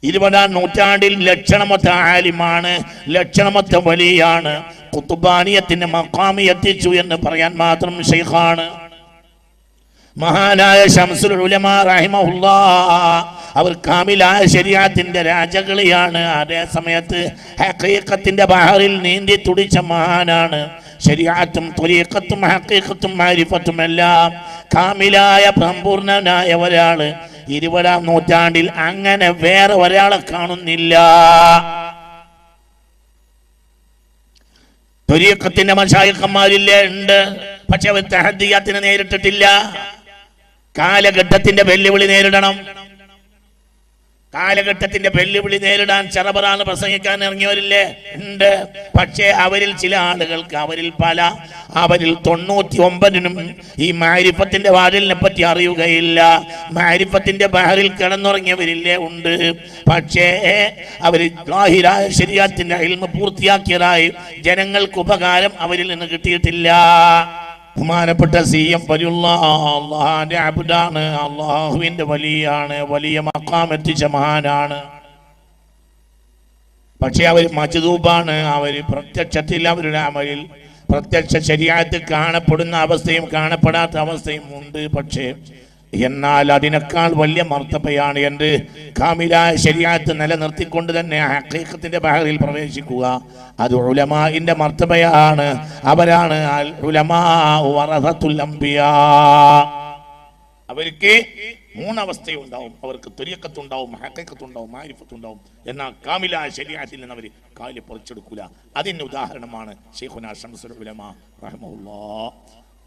20-ാം നൂറ്റാണ്ടിൽ ലക്ഷണമൊത്ത ആലിമാണ്, ലക്ഷണമൊത്ത വലിയാണ്. ഖുത്ബാനിയത്തിന്റെ മഖാമി എത്തിച്ചു എന്ന് പറയാൻ മാത്രം ശൈഖാണ്. മഹാനായ ശംസുൽ ഉലമാ റഹിമഹുല്ലാഹ് അവർ കാമിലായ ശരീഅത്തിന്റെ രാജകളിയാണ്. അതേ സമയത്ത് ഹഖീഖത്തിന്റെ ബഹറിൽ നീന്തി തുടിച്ച മഹാനാണ്. ശരീഅത്തും ത്വരീഖത്തും ഹഖീഖത്തും മാരിഫത്തും എല്ലാം കാമിലായ സമ്പൂർണനായ ഒരാള് 20-ാം നൂറ്റാണ്ടിൽ അങ്ങനെ വേറെ ഒരാളെ കാണുന്നില്ല. ത്വരീഖത്തിന്റെ മശായിഖന്മാരില്ലേ? ഉണ്ട്. പക്ഷെ അവർ തഹദ്ദിയാത്തിനെ നേരിട്ടിട്ടില്ല. കാലഘട്ടത്തിന്റെ വെല്ലുവിളി നേരിടണം. കാലഘട്ടത്തിന്റെ വെല്ലുവിളി നേരിടാൻ ചെറബറാന്ന് പ്രസംഗിക്കാൻ ഇറങ്ങിയവരില്ലേ? ഉണ്ട്. പക്ഷേ അവരിൽ ചില ആളുകൾക്ക്, അവരിൽ 99-നും ഈ മാരിഫത്തിന്റെ വാതിലിനെ പറ്റി അറിയുകയില്ല. മാരിഫത്തിന്റെ ബഹറിൽ കിടന്നുറങ്ങിയവരില്ലേ? ഉണ്ട്. പക്ഷേ അവർ ലാഹിറായ ശരീഅത്തിന്റെ ഇൽമ് പൂർത്തിയാക്കിയതായി ജനങ്ങൾക്ക് ഉപകാരം അവരിൽ നിന്ന് കിട്ടിയിട്ടില്ല. ബഹുമാനപ്പെട്ട CM അള്ളാഹുവിന്റെ അബ്ദാണ്, അള്ളാഹുവിന്റെ വലിയാണ്, വലിയ മഖാം എത്തിച്ച മഹാനാണ്. പക്ഷെ അവർ മജ്ദൂബാണ്. അവർ പ്രത്യക്ഷത്തിൽ അവരുടെ അമലിൽ പ്രത്യക്ഷ ശരീഅത്ത് കാണപ്പെടുന്ന അവസ്ഥയും കാണപ്പെടാത്ത അവസ്ഥയും ഉണ്ട്. പക്ഷേ എന്നാൽ അതിനേക്കാൾ വലിയ മർത്തബയാണ് എന്ത്? കാമിലായ ശരീഅത്ത് നിലനിർത്തിക്കൊണ്ട് തന്നെ ഹഖീഖത്തിന്റെ ബഹറിൽ പ്രവേശിക്കുക. അത് ഉലമാഇന്റെ മർത്തബയാണ്. അവരാണ് അൽ ഉലമാ വറസത്തുൽ അംബിയാ. അവർക്ക് 3 അവസ്ഥയുണ്ടാവും. അവർക്ക് ത്വരീഖത്തുണ്ടാവും, ഹഖീഖത്തുണ്ടാവും, മാരിഫത്തുണ്ടാവും. എന്നാൽ കാമിലായ ശരീഅത്തിൽ നിന്ന് അവർ കാല് പറിച്ചെടുക്കൂല. അതിന് ഉദാഹരണമാണ് ശൈഖുനാ ശംസുൽ ഉലമാ റഹിമഹുല്ലാഹ്.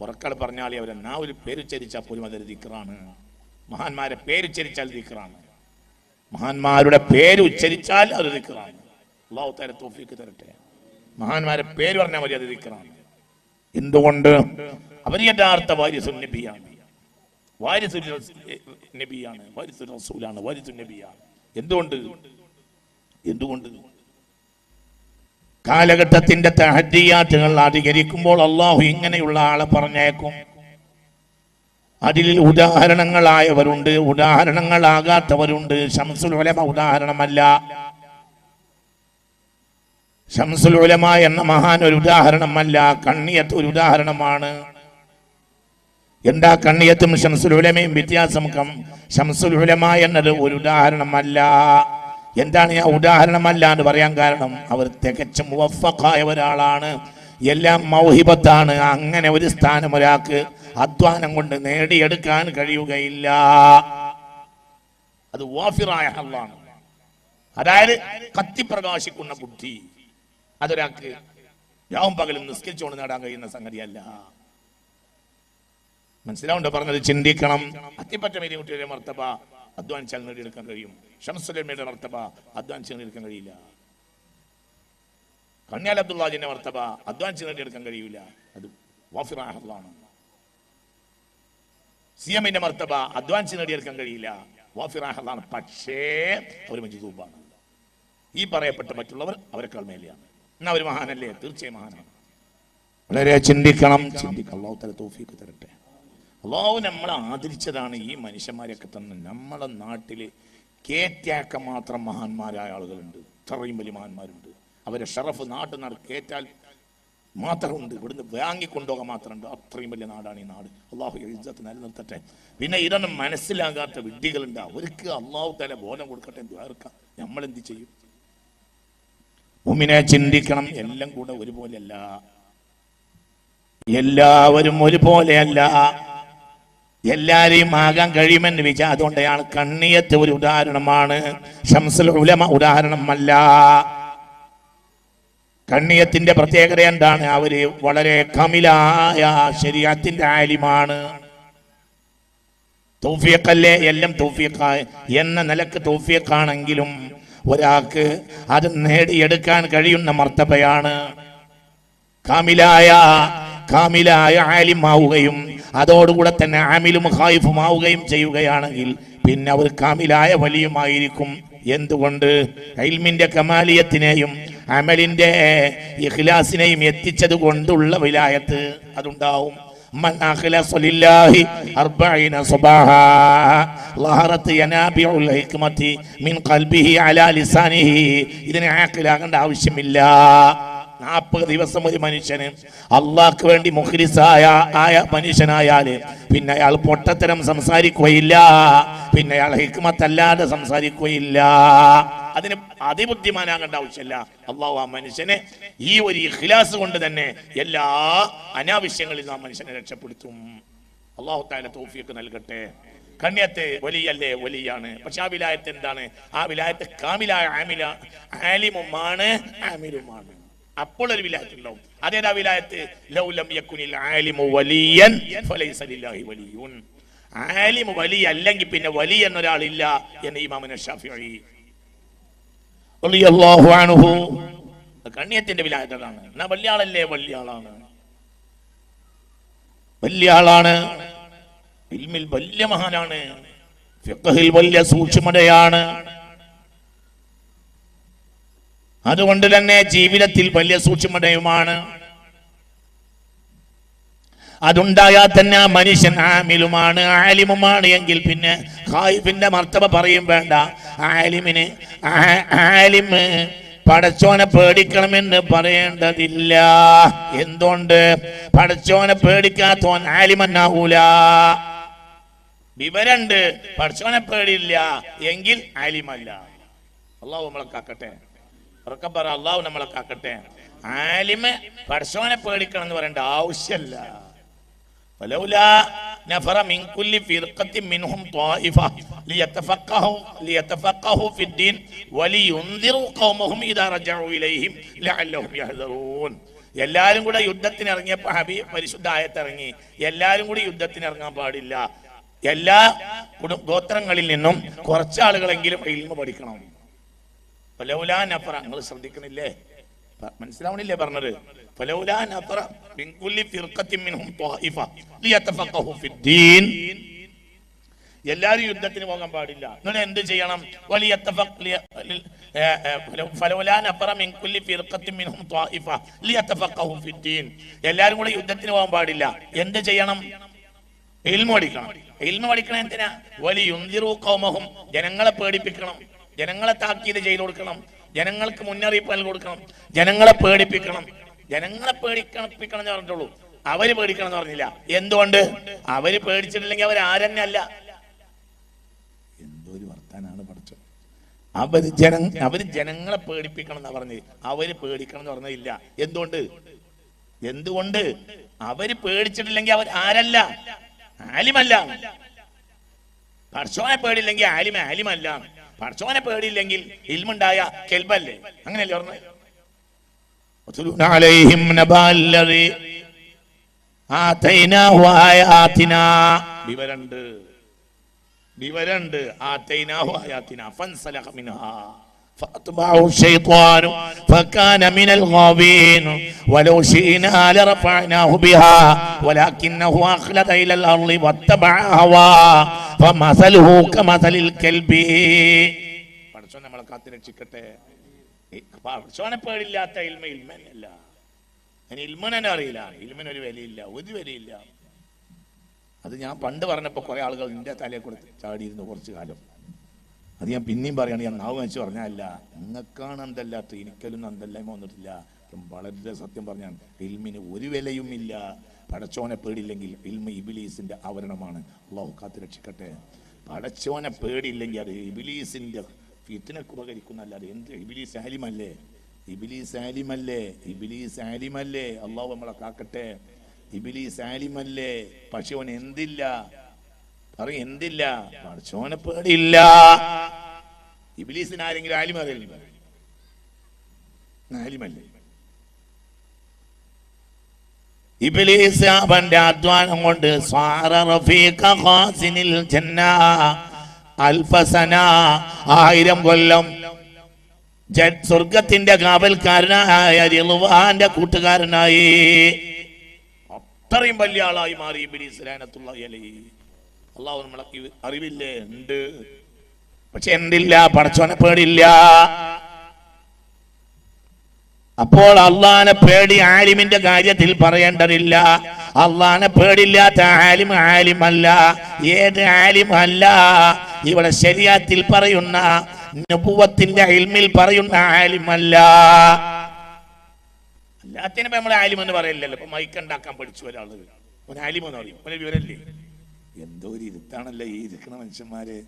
ഉറക്കൾ പറഞ്ഞാൽ അവരെ ഒരു പേര് ഉച്ചരിച്ചാൽ പോലും അതൊരു ദിക്റാണ്. മഹാന്മാരെ പേര് ഉച്ചരിച്ചാൽ ദിക്റാണ്. മഹാന്മാരുടെ പേര് ഉച്ചരിച്ചാൽ അത് ദിക്റാണ്. അല്ലാഹു തആല തൗഫീഖ് തരട്ടെ. മഹാന്മാരെ പേര് പറഞ്ഞാൽ മതി, അത് ദിക്റാണ്. എന്തുകൊണ്ട്? അവർ യഥാർത്ഥ വാരിസുൻ നബിയാണ്, വാരിസുൽ നബിയാണ്, വാരിസുൽ റസൂലാണ്, വാരിസുൻ നബിയാണ്. എന്തുകൊണ്ട്? കാലഘട്ടത്തിന്റെ തഹദ്ദിയാത്തുകൾ അധികരിക്കുമ്പോൾ അള്ളാഹു ഇങ്ങനെയുള്ള ആളെ പറഞ്ഞേക്കും. അതിൽ ഉദാഹരണങ്ങളായവരുണ്ട്, ഉദാഹരണങ്ങളാകാത്തവരുണ്ട്. ശംസുൽ ഉലമ ഉദാഹരണമല്ല. ശംസുൽ ഉലമ എന്ന മഹാൻ ഒരു ഉദാഹരണമല്ല. കണ്ണിയത്ത് ഒരു ഉദാഹരണമാണ്. എന്താ കണ്ണിയത്തും ശംസുൽ ഉലമയും വ്യത്യാസം? ശംസുൽ ഉലമ എന്നത് ഒരു ഉദാഹരണമല്ല. എന്താണ് ആ ഉദാഹരണമല്ല എന്ന് പറയാൻ കാരണം? അവർ തികച്ചും മുവഫഖായ ഒരാളാണ്. എല്ലാം മൗഹിബത്താണ്. അങ്ങനെ ഒരു സ്ഥാനം ഒരാൾക്ക് അധ്വാനം കൊണ്ട് നേടിയെടുക്കാൻ കഴിയുകയില്ല. അത് വാഫിറായ ഹല്ലാണ്. അതായത് കത്തിപ്രകാശിക്കുന്ന ബുദ്ധി. അതൊരാൾക്ക് രാവും പകലും നിസ്കരിച്ചുകൊണ്ട് നേടാൻ കഴിയുന്ന സംഗതിയല്ല. മനസ്സിലാവുണ്ടോ പറഞ്ഞത്? ചിന്തിക്കണം. അത്തിപ്പറ്റ മേരികുട്ടിയുടെ മർത്തബ അധ്വാനിച്ചാൽ നേടിയെടുക്കാൻ കഴിയും. ശംസുലമയുടെ മർത്തബ അധ്വാനിച്ച് നേടിയെടുക്കാൻ കഴിയില്ല. കണ്യാൽ അബ്ദുല്ലാജിന്റെ മർത്തബ അധ്വാനിച്ച് നേടിയെടുക്കാൻ കഴിയില്ല. അത് വാഫിറായ ഹല്ലാണ്. സിയമിന്റെ മർത്തബ അധ്വാനിച്ച് നേടിയെടുക്കാൻ കഴിയില്ല, വാഫിറായ ഹല്ലാണ്. പക്ഷേ അവർ മജ്ദൂബാണ്. ഈ പറയപ്പെട്ട മറ്റുള്ളവർ അവരെക്കാൾ മേലെയാണ്. എന്നാ അവർ മഹാനല്ലേ? തീർച്ചയായും മഹാനാണ്. വളരെ ചിന്തിക്കണം. അല്ലാഹു തആല തൗഫീഖ് തരട്ടെ. അല്ലാഹു നമ്മളെ ആദരിച്ചതാണ് ഈ മനുഷ്യന്മാരെയൊക്കെ തന്നെ. നമ്മളെ നാട്ടിൽ കേറ്റാക്ക മാത്രം മഹാന്മാരായ ആളുകളുണ്ട്. ഇത്രയും വലിയ മഹാന്മാരുണ്ട്. അവരെ ഷറഫ് നാട്ടിൽ കേറ്റാൽ മാത്രമുണ്ട്. ഇവിടുന്ന് വാങ്ങിക്കൊണ്ടുപോകാൻ മാത്രമുണ്ട്. അത്രയും വലിയ നാടാണ് ഈ നാട്. അള്ളാഹു ഇസ്സത്ത് നിലനിർത്തട്ടെ. പിന്നെ ഇതൊന്നും മനസ്സിലാകാത്ത വിഡ്ഢികളുണ്ട്. അവർക്ക് അള്ളാഹു തആല ബോധം കൊടുക്കട്ടെ. നമ്മൾ എന്ത് ചെയ്യും? മുഅ്മിനെ ചിന്തിക്കണം. എല്ലാം കൂടെ ഒരുപോലെയല്ല, എല്ലാവരും ഒരുപോലെയല്ല. എല്ലാരെയും ആകാൻ കഴിയുമെന്ന് വിചാരിച്ച. അതുകൊണ്ടാണ് കണ്ണിയത്ത് ഒരു ഉദാഹരണമാണ്, ശംസുൽ ഉലമ ഉദാഹരണമല്ല. കണ്ണിയത്തിന്റെ പ്രത്യേകത എന്താണ്? അവര് വളരെ കമിലായ ശരീഅത്തിന്റെ ആലിമാണ്. തൗഫീഖല്ലേ? എല്ലാം തൗഫീഖായ എന്ന നിലക്ക് തൗഫീഖാണെങ്കിലും ഒരാൾക്ക് അത് നേടിയെടുക്കാൻ കഴിയുന്ന മർത്തബയാണ്. കാമിലായ ആലിമാവുകയും അതോടുകൂടെ തന്നെ ആമിലും ഖായിഫുമാവുകയും ചെയ്യുകയാണെങ്കിൽ പിന്നെ അവർ കാമിലായ വലിയുമായിരിക്കും. എന്തുകൊണ്ട്? ഇൽമിന്റെ കമാലിയത്തിനെയും അമലിന്റെ ഇഖ്ലാസിനെയും എത്തിച്ചത് കൊണ്ടുള്ള വിലായത്ത് അതുണ്ടാവും. من أخلص لله 40 صباحا ظهرت ينابيع الحكمة من قلبه على لسانه. ഇതിനെ ആഖിലാകേണ്ട ആവശ്യമില്ല. 40 ദിവസം ഒരു മനുഷ്യന് അള്ളാഹ്ക്ക് വേണ്ടി മുഖ്ലിസായ മനുഷ്യനായാല് പിന്നെ അയാൾ പൊട്ടത്തരം സംസാരിക്കുകയില്ല, പിന്നെ അയാൾ ഹിക്മത്തല്ലാതെ സംസാരിക്കുകയില്ല. അതിന് അതിബുദ്ധിമാനാകേണ്ട ആവശ്യമില്ല. അള്ളാഹു ആ മനുഷ്യനെ ഈ ഒരു ഇഖ്ലാസ് കൊണ്ട് തന്നെ എല്ലാ അനാവശ്യങ്ങളിൽ ആ മനുഷ്യനെ രക്ഷപ്പെടുത്തും. അള്ളാഹു തആല തൗഫീഖ് നൽകട്ടെ. കണ്യത്തെ വലിയല്ലേ, വലിയാണ്. പക്ഷെ ആ വിലായത്ത് എന്താണ്? ആ വിലായത്ത് കാമിലായ ആലിമുമാണ്, ആമിലുമാണ്. അപ്പോൾ ഒരു വിലായത്ത് ഉണ്ടാവും. അതേതാ വിലായത്ത്? ലൗ ലം യകുനിൽ ആലിമു വലിയൻ ഫലൈസ ലില്ലാഹി വലിയുൻ. ആലിമു വലിയ അല്ലെങ്കിൽ പിന്നെ വലിയ എന്നൊരാളില്ല എന്ന് ഇമാം ശാഫിഈ റളിയല്ലാഹു അൻഹു. കണ്യത്തിന്റെ വിലായത്താണ്. എന്നാ വലിയ ആളല്ലേ? വലിയ ആളാണ്, വലിയ ആളാണ്. ഇൽമിൽ വലിയ മഹാനാണ്, ഫിഖ്ഹിൽ വലിയ സൂക്ഷ്മതയാണ്. അതുകൊണ്ട് തന്നെ ജീവിതത്തിൽ വലിയ സൂക്ഷ്മതയുമാണ്. അതുണ്ടായാൽ തന്നെ ആ മനുഷ്യൻ ആമിലുമാണ്, ആലിമുമാണ്. എങ്കിൽ പിന്നെ ഖായിഫിന്റെ മർത്തബ പറയും വേണ്ട. ആലിമ് പടച്ചോനെ പേടിക്കണമെന്ന് പറയേണ്ടതില്ല. എന്തുകൊണ്ട്? പടച്ചോനെ പേടിക്കാത്തോൻ ആലിമന്നാവൂല. വിവരണ്ട്, പടച്ചോനെ പേടിയില്ല എങ്കിൽ ആലിമല്ല. അള്ളാഹു നമ്മളെ കാക്കട്ടെ. ഉറക്കെ പറ, അള്ളാഹു നമ്മളെ കാക്കട്ടെ. ആലിമ് പടച്ചോനെ പേടിക്കണം എന്ന് പറയേണ്ട ആവശ്യമല്ല. ولولا نفر من كل فرقة منهم طائفة ليتفقهوا في الدين ولينذروا قومهم إذا رجعوا إليهم لعلهم يحذرون. എല്ലാരും കൂടെ യുദ്ധത്തിന് ഇറങ്ങിയപ്പോൾ പരിശുദ്ധ ആയത്ത് ഇറങ്ങി. എല്ലാരും കൂടി യുദ്ധത്തിന് ഇറങ്ങാൻ പാടില്ല. എല്ലാ ഗോത്രങ്ങളിൽ നിന്നും കുറച്ചാളുകളെങ്കിലും ഇൽമ പഠിക്കണം. ഫലൗലാ നഫറ, നിങ്ങൾ ശ്രദ്ധിക്കണില്ലേ? മനസ്സിലാവണില്ലേ പറഞ്ഞത്? ഫലൗലാ നഫറ മിൻ കുല്ലി ഫിർഖത്തിൻ മിൻഹും ത്വായിഫ ലിയതഫഖഹു ഫിദ്ദീൻ. എല്ലാവരും യുദ്ധത്തിന് പോകാൻ പാടില്ല. നിങ്ങൾ എന്ത് ചെയ്യണം? ഫലൗലാ നഫറ മിൻ കുല്ലി ഫിർഖത്തിൻ മിൻഹും ത്വായിഫ ലിയതഫഖഹു ഫിദ്ദീൻ. എല്ലാവരും കൂടെ യുദ്ധത്തിന് പോകാൻ പാടില്ല. എന്ത് ചെയ്യണം? ഇൽമ പഠിക്കണം. ഇൽമ പഠിക്കണം എന്തിനാ? വലിയുൻദിറു ഖൗമഹും, ജനങ്ങളെ പേടിപ്പിക്കണം, ജനങ്ങളെ താക്കീത് ചെയ്തു കൊടുക്കണം, ജനങ്ങൾക്ക് മുന്നറിയിപ്പ് നൽകി കൊടുക്കണം, ജനങ്ങളെ പേടിപ്പിക്കണം. ജനങ്ങളെ പേടിക്കണം എന്ന് പറഞ്ഞിട്ടുള്ളൂ, അവര് പേടിക്കണം എന്ന് പറഞ്ഞില്ല. എന്തുകൊണ്ട്? അവര് പേടിച്ചിട്ടില്ലെങ്കിൽ അവർ ആരെന്നെ അല്ല. എന്തോ ഒരു വർത്താനാണ് പഠിച്ചത്. അവര് ജനങ്ങളെ പേടിപ്പിക്കണം എന്നാ പറഞ്ഞത്, അവര് പേടിക്കണം എന്ന് പറഞ്ഞില്ല. എന്തുകൊണ്ട്? അവര് പേടിച്ചിട്ടില്ലെങ്കിൽ അവർ ആരല്ല? ആലിമല്ല. പടച്ചോനെ പേടിയില്ലെങ്കിൽ ആലിമല്ല. പടച്ചോനെ പേടിയില്ലെങ്കിൽ ഇൽമുണ്ടായ കെൽബല്ലേ? അങ്ങനെയല്ലേ പറഞ്ഞത്? വിവരണ്ട്. ആതൈനാഹു ആയാതിനാ ഫൻസലഖ മിൻഹാ فأتبعه الشيطان فكان من الغاوين ولو شئنا لرفعناه بها ولكنه أخلد إلى الأرض واتبع هواه فمثله كمثل الكلب. പടച്ചോൻ നമ്മളെ കാത്ത് രക്ഷിക്കട്ടെ. പടച്ചോനെ പേടില്ലാത്ത ഇൽമല്ല. അതിന് ഇൽമനെ അറിയില്ല. ഇൽമിനൊരു വിലയില്ല, ഒരു വിലയില്ല. അത് ഞാൻ പണ്ട് പറഞ്ഞപ്പോൾ കുറെ ആളുകൾ നിന്റെ തലയെ കൂടെ ചാടിയിരുന്നു കുറച്ചു കാലം. അത് ഞാൻ പിന്നെയും പറയാണ്. ഞാൻ നാവ് വെച്ച് പറഞ്ഞല്ല, നിങ്ങൾക്കാണ് എന്തല്ലാത്ത, എനിക്കലും എന്തല്ലായ്മ വന്നിട്ടില്ല. വളരെ സത്യം പറഞ്ഞാണ്. ഇൽമിന് ഒരു വിലയും ഇല്ല. പടച്ചോനെ പേടിയില്ലെങ്കിൽ ഇൽമ ഇബ്ലീസിന്റെ ആവരണമാണ്. അള്ളാഹു കാത്ത് രക്ഷിക്കട്ടെ. പടച്ചോനെ പേടിയില്ലെങ്കിൽ അത് ഇബ്ലീസിന്റെ ഫിത്നക്ക് ഉപകരിക്കുന്നല്ലാതെ എന്ത്? ഇബ്ലീസ് ആലിമല്ലേ. അള്ളാഹു നമ്മളെ കാക്കട്ടെ. ഇബ്ലീസ് ആലിമല്ലേ, പക്ഷെ അവൻ എന്തില്ല? എന്തില്ല? പടച്ചോനെ പേടിയില്ല. ഇബ്ലീസിന് ആരെങ്കിലും ആലിമല്ലേ? ഇബ്ലീസ് അവന്റെ അധ്വാനം കൊണ്ട് 1000 കൊല്ലം സ്വർഗത്തിന്റെ കാവൽക്കാരനായ റിളവാന്റെ കൂട്ടുകാരനായി അത്രയും വലിയ ആളായി മാറി ഇബ്ലീസ് ലഅനത്തുല്ലാഹി അലൈഹി. അള്ളാഹു നമ്മളെ അറിവില്ലേ? ഉണ്ട്. പക്ഷെ എന്തില്ല? പടച്ചോനെ പേടിയില്ല. അപ്പോൾ അള്ളാഹിനെ പേടി ആലിമിന്റെ കാര്യത്തിൽ പറയേണ്ടതില്ല. അള്ളാനെ പേടില്ലാത്ത ആലിം ആലിമല്ല. ഏത് ആലിമല്ല? ഇവിടെ ശരീഅത്തിൽ പറയുന്ന നബുവത്തിന്റെ ഇൽമിൽ പറയുന്ന ആലിമല്ല. അല്ലാത്തതിന് നമ്മൾ ആലിം എന്ന് പറയില്ലല്ലോ. ഇപ്പൊ മൈക്ക് ഉണ്ടാക്കാൻ പഠിച്ചു ഒരാള്, ഒരു ആലിം എന്ന് പറയും, ഒരു വിവരല്ലേ? എന്തോ ഒരു ഇരുത്താണല്ലോ ഈ ഇരിക്കണ മനുഷ്യന്മാര്.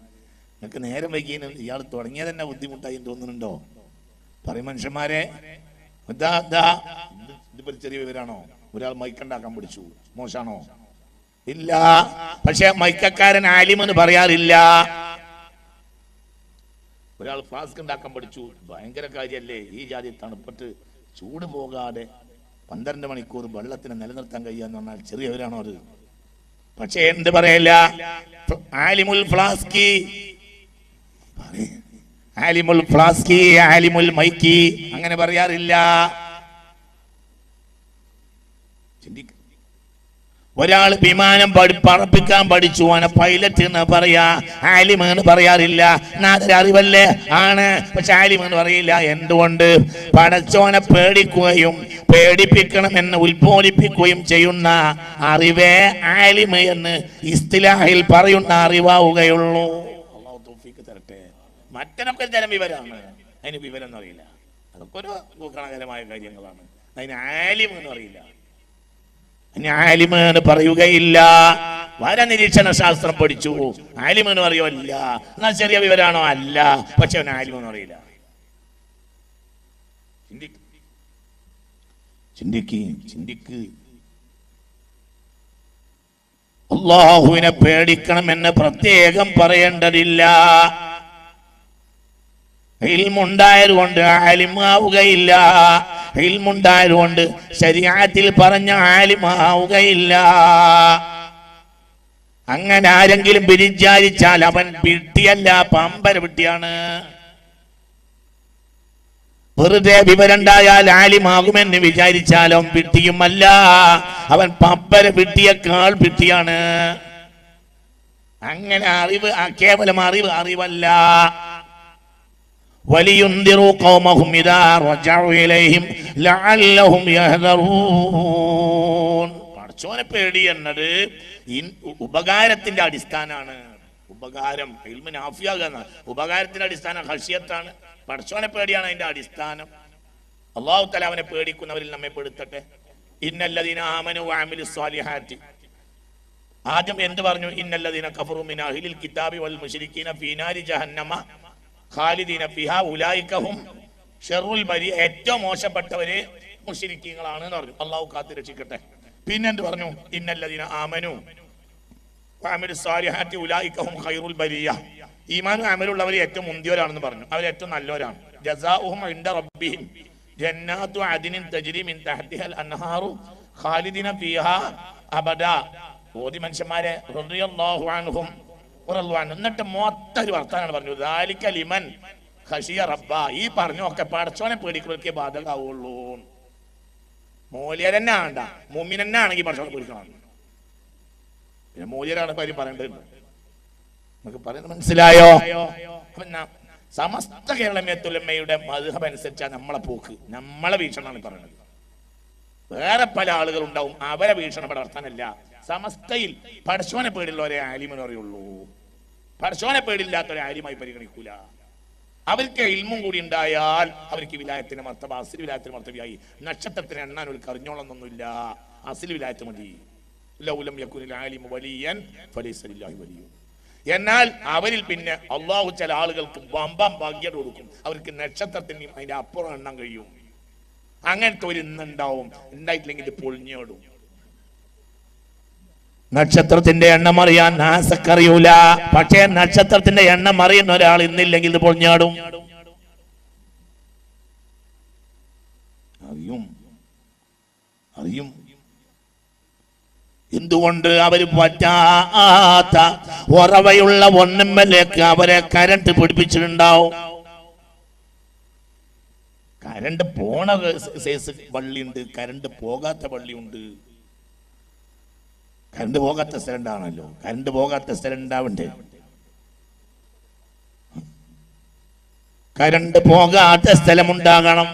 നിങ്ങൾക്ക് നേരം വൈകിയ ഇയാൾ തുടങ്ങിയ തന്നെ ബുദ്ധിമുട്ടായി തോന്നുന്നുണ്ടോ? പറയും മനുഷ്യന്മാരെ, ഇതിപ്പോ ചെറിയ വിവരാണോ? ഒരാൾ മൈക്കുണ്ടാക്കാൻ പഠിച്ചു, മോശാണോ? ഇല്ല. പക്ഷെ മൈക്കക്കാരൻ ആലിം എന്ന് പറയാറില്ല. ഒരാൾ ഫ്ലാസ്ക് ഉണ്ടാക്കാൻ പഠിച്ചു, ഭയങ്കര കാര്യല്ലേ? ഈ ജാതി തണുപ്പത്ത് ചൂട് പോകാതെ 12 മണിക്കൂർ വെള്ളത്തിനെ നിലനിർത്താൻ കഴിയാന്ന് പറഞ്ഞാൽ ചെറിയവരാണോ അത്? പക്ഷെ എന്ത് പറയല്ല, ആലിമുൽ ഫ്ലാസ്കി, ആലിമുൽ ഫ്ലാസ്കി, ആലിമുൽ മൈക്കി അങ്ങനെ പറയാറില്ല. ഒരാൾ വിമാനം പറപ്പിക്കാൻ പഠിച്ചു, അവനെ പൈലറ്റ് എന്ന് പറയാ, ആലിം എന്ന് പറയാറില്ല. നാദര അറിവല്ലേ? ആണ്. പക്ഷെ ആലിം എന്ന് പറയില്ല. എന്തുകൊണ്ട്? പടച്ചോനെ പേടിക്കുകയും പേടിപ്പിക്കണമെന്ന് ഉത്ബോധിപ്പിക്കുകയും ചെയ്യുന്ന അറിവേ ആലിം എന്ന് ഇസ്തിലാഹിൽ പറയുന്ന അറിവാവുകയുള്ളൂ. അല്ലാഹു തൗഫീഖ് തരട്ടെ. മറ്റൊക്കെ തരം വിവരമാണ്, അതിന് വിവരം എന്ന് അറിയില്ല. അതൊക്കെ ഒരു ഭൂഷണകരമായ കാര്യങ്ങളാണ്. അതിന് ആലിം എന്ന് അറിയില്ല, ആലിം എന്ന് പറയുകയില്ല. വരനിരീക്ഷണ ശാസ്ത്രം പഠിച്ചു, ആലിം എന്ന് പറയുമല്ല. എന്നാൽ ചെറിയ വിവരാണോ? അല്ല. പക്ഷെ അവൻ ആലിം എന്ന് അറിയില്ല. ചിന്തിക്ക്. അല്ലാഹുവിനെ പേടിക്കണമെന്ന് പ്രത്യേകം പറയേണ്ടതില്ല. ഇൽമുണ്ടായതുകൊണ്ട് ആലിമാവുകയില്ല. ഇൽമുണ്ടായതുകൊണ്ട് ശരീഅത്തിൽ പറഞ്ഞ ആലിമാവുകയില്ല. അങ്ങനെ ആരെങ്കിലും വിചാരിച്ചാൽ അവൻ വിട്ടിയല്ല, പമ്പര വിട്ടിയാണ്. വെറുതെ വിവരണ്ടായാൽ ആലിമാകുമെന്ന് വിചാരിച്ചാലും വിട്ടിയുമല്ല, അവൻ പമ്പര വിട്ടിയേക്കാൾ വിട്ടിയാണ്. അങ്ങനെ അറിവ് കേവലം അറിവല്ല. വലിയുൻദിറു ഖൗമഹും ഇദാ റജഉ ഇലൈഹിം ലഅല്ലഹും യഹ്ദറൂൻ. പടച്ചോനെ പേടി എന്നത് ഉപകാരത്തിന്റെ അടിസ്ഥാനമാണ്. ഉപകാരം ഇൽമു നാഫിയാകുന്ന ഉപകാരത്തിന്റെ അടിസ്ഥാനം ഖശിയത്താണ്. പടച്ചോനെ പേടിയാണ് അതിന്റെ അടിസ്ഥാനം. അല്ലാഹു തആല അവനെ പേടിക്കുന്നവരിൽ നമ്മെ പെടുത്തട്ടെ. ഇന്നല്ലദീന ആമനു വഅമിലുസ് സ്വാലിഹാത്തി. ആദ്യം എന്ത് പറഞ്ഞു? ഇന്നല്ലദീന കഫറു മിൻ അഹ്ലിൽ കിതാബി വൽ മുശ്രിക്കീന ഫീ നാരി ജഹന്നമ ഖാലിദീന ഫിഹാ ഉലൈക ഹും ശർറുൽ ബരിയ. ഏറ്റവും മോശപ്പെട്ടവര് മുശ്രിക്കീങ്ങളാണ് എന്ന് പറഞ്ഞു. അല്ലാഹു കാത്ത് രക്ഷിക്കട്ടെ. പിന്നെ എന്ത് പറഞ്ഞു? ഇന്നല്ലദീന ആമനു വഅമിലുസ് സ്വാലിഹാത്തി ഉലൈക ഹും ഖൈറുൽ ബരിയ. ഈമാനും അമലുള്ളവർ ഏറ്റവും മുന്തിയവരാണെന്ന് പറഞ്ഞു. അവർ ഏറ്റവും നല്ലവരാണ്. ജസാഉഹും ഇൻദ റബ്ബിഹിം ജന്നാത്തു അദ്നിൻ തജ്രി മിൻ തഹ്തിഹൽ അൻഹാറു ഖാലിദീന ഫീഹാ അബദാ. ഓതി മനുഷ്യന്മാരെ റളിയല്ലാഹു അൻഹും വറളു. എന്നിട്ട് മൊത്തം ഒരു വർത്താനാണ് പറഞ്ഞു. ദാലിക ലിമൻ ഖശിയ റബ്ബ. ഈ പറഞ്ഞൊക്കെ പടച്ചോനെ പേടിക്കുന്നവർക്ക് ബാധകാവുള്ളൂ. മൂല്യരെന്നെ ആണ്ട, മുഅ്മിനെന്നെ ആണെങ്കിൽ പടച്ചോനെ പേടിക്കണം. പിന്നെ മൂല്യരാണ് കാര്യം പറയേണ്ടത്. നമുക്ക് പറയുന്നത് മനസ്സിലായോ? സമസ്ത കേരളമേത്തുലമ്മയുടെ മദ്ഹബ് അനുസരിച്ചാണ് നമ്മളെ പോക്ക്, നമ്മളെ വീക്ഷണമാണ് പറയുന്നത്. വേറെ പല ആളുകൾ ഉണ്ടാവും, അവരെ വീക്ഷണം പടർത്താനല്ല. സമസ്തയിൽ പടച്ചോനെ പേടിയുള്ളവരെ ആലിമെന്ന് പറയുള്ളൂ. പടച്ചോനെ പേടില്ലാത്തവരെ ആലിമായി പരിഗണിക്കൂല. അവർക്ക് ഇൽമും കൂടി ഉണ്ടായാൽ അവർക്ക് വിലായത്തിന്റെ മർത്തബ, അസ്ലി വിലായത്തിന്റെ മർത്തബയായി. നക്ഷത്രത്തിന് എണ്ണാൻ ഒരു കറിഞ്ഞോളൊന്നൊന്നുമില്ല, അസ്ലി വിലായത്ത് മതി. ലൗലം യകുനിൽ ആലിമു വലിയൻ ഫലൈസ ലില്ലാഹി വലിയ്യുൻ. എന്നാൽ അവരിൽ പിന്നെ അള്ളാഹു ചില ആളുകൾക്ക് വമ്പം ഭാഗ്യം കൊടുക്കും. അവർക്ക് നക്ഷത്രത്തിനും അതിന്റെ അപ്പുറം എണ്ണാൻ കഴിയും. അങ്ങനത്തെ ഒരു ഇന്നുണ്ടാവും. ഉണ്ടായിട്ടില്ലെങ്കിൽ ഇത് പൊളിഞ്ഞോടും. നക്ഷത്രത്തിന്റെ എണ്ണം അറിയാൻ നാസക്കറിയൂല. പക്ഷേ നക്ഷത്രത്തിന്റെ എണ്ണം അറിയുന്ന ഒരാൾ ഇന്നില്ലെങ്കിൽ ഇത് പൊളിഞ്ഞാടും. അറിയും. എന്തുകൊണ്ട്? അവര് പറ്റാത്ത ഉറവയുള്ള ഒന്നുമ്മലേക്ക് അവരെ കരണ്ട് പിടിപ്പിച്ചിട്ടുണ്ടാവും. കരണ്ട് പോണ സൈസ് വള്ളിയുണ്ട്, കരണ്ട് പോകാത്ത വള്ളിയുണ്ട്. കരണ്ട് പോകാത്ത സ്ഥലം ഉണ്ടാവണല്ലോ. കരണ്ട് പോകാത്ത സ്ഥലം ഉണ്ടാവണ്ടേ? കരണ്ട് പോകാത്ത സ്ഥലമുണ്ടാകണം.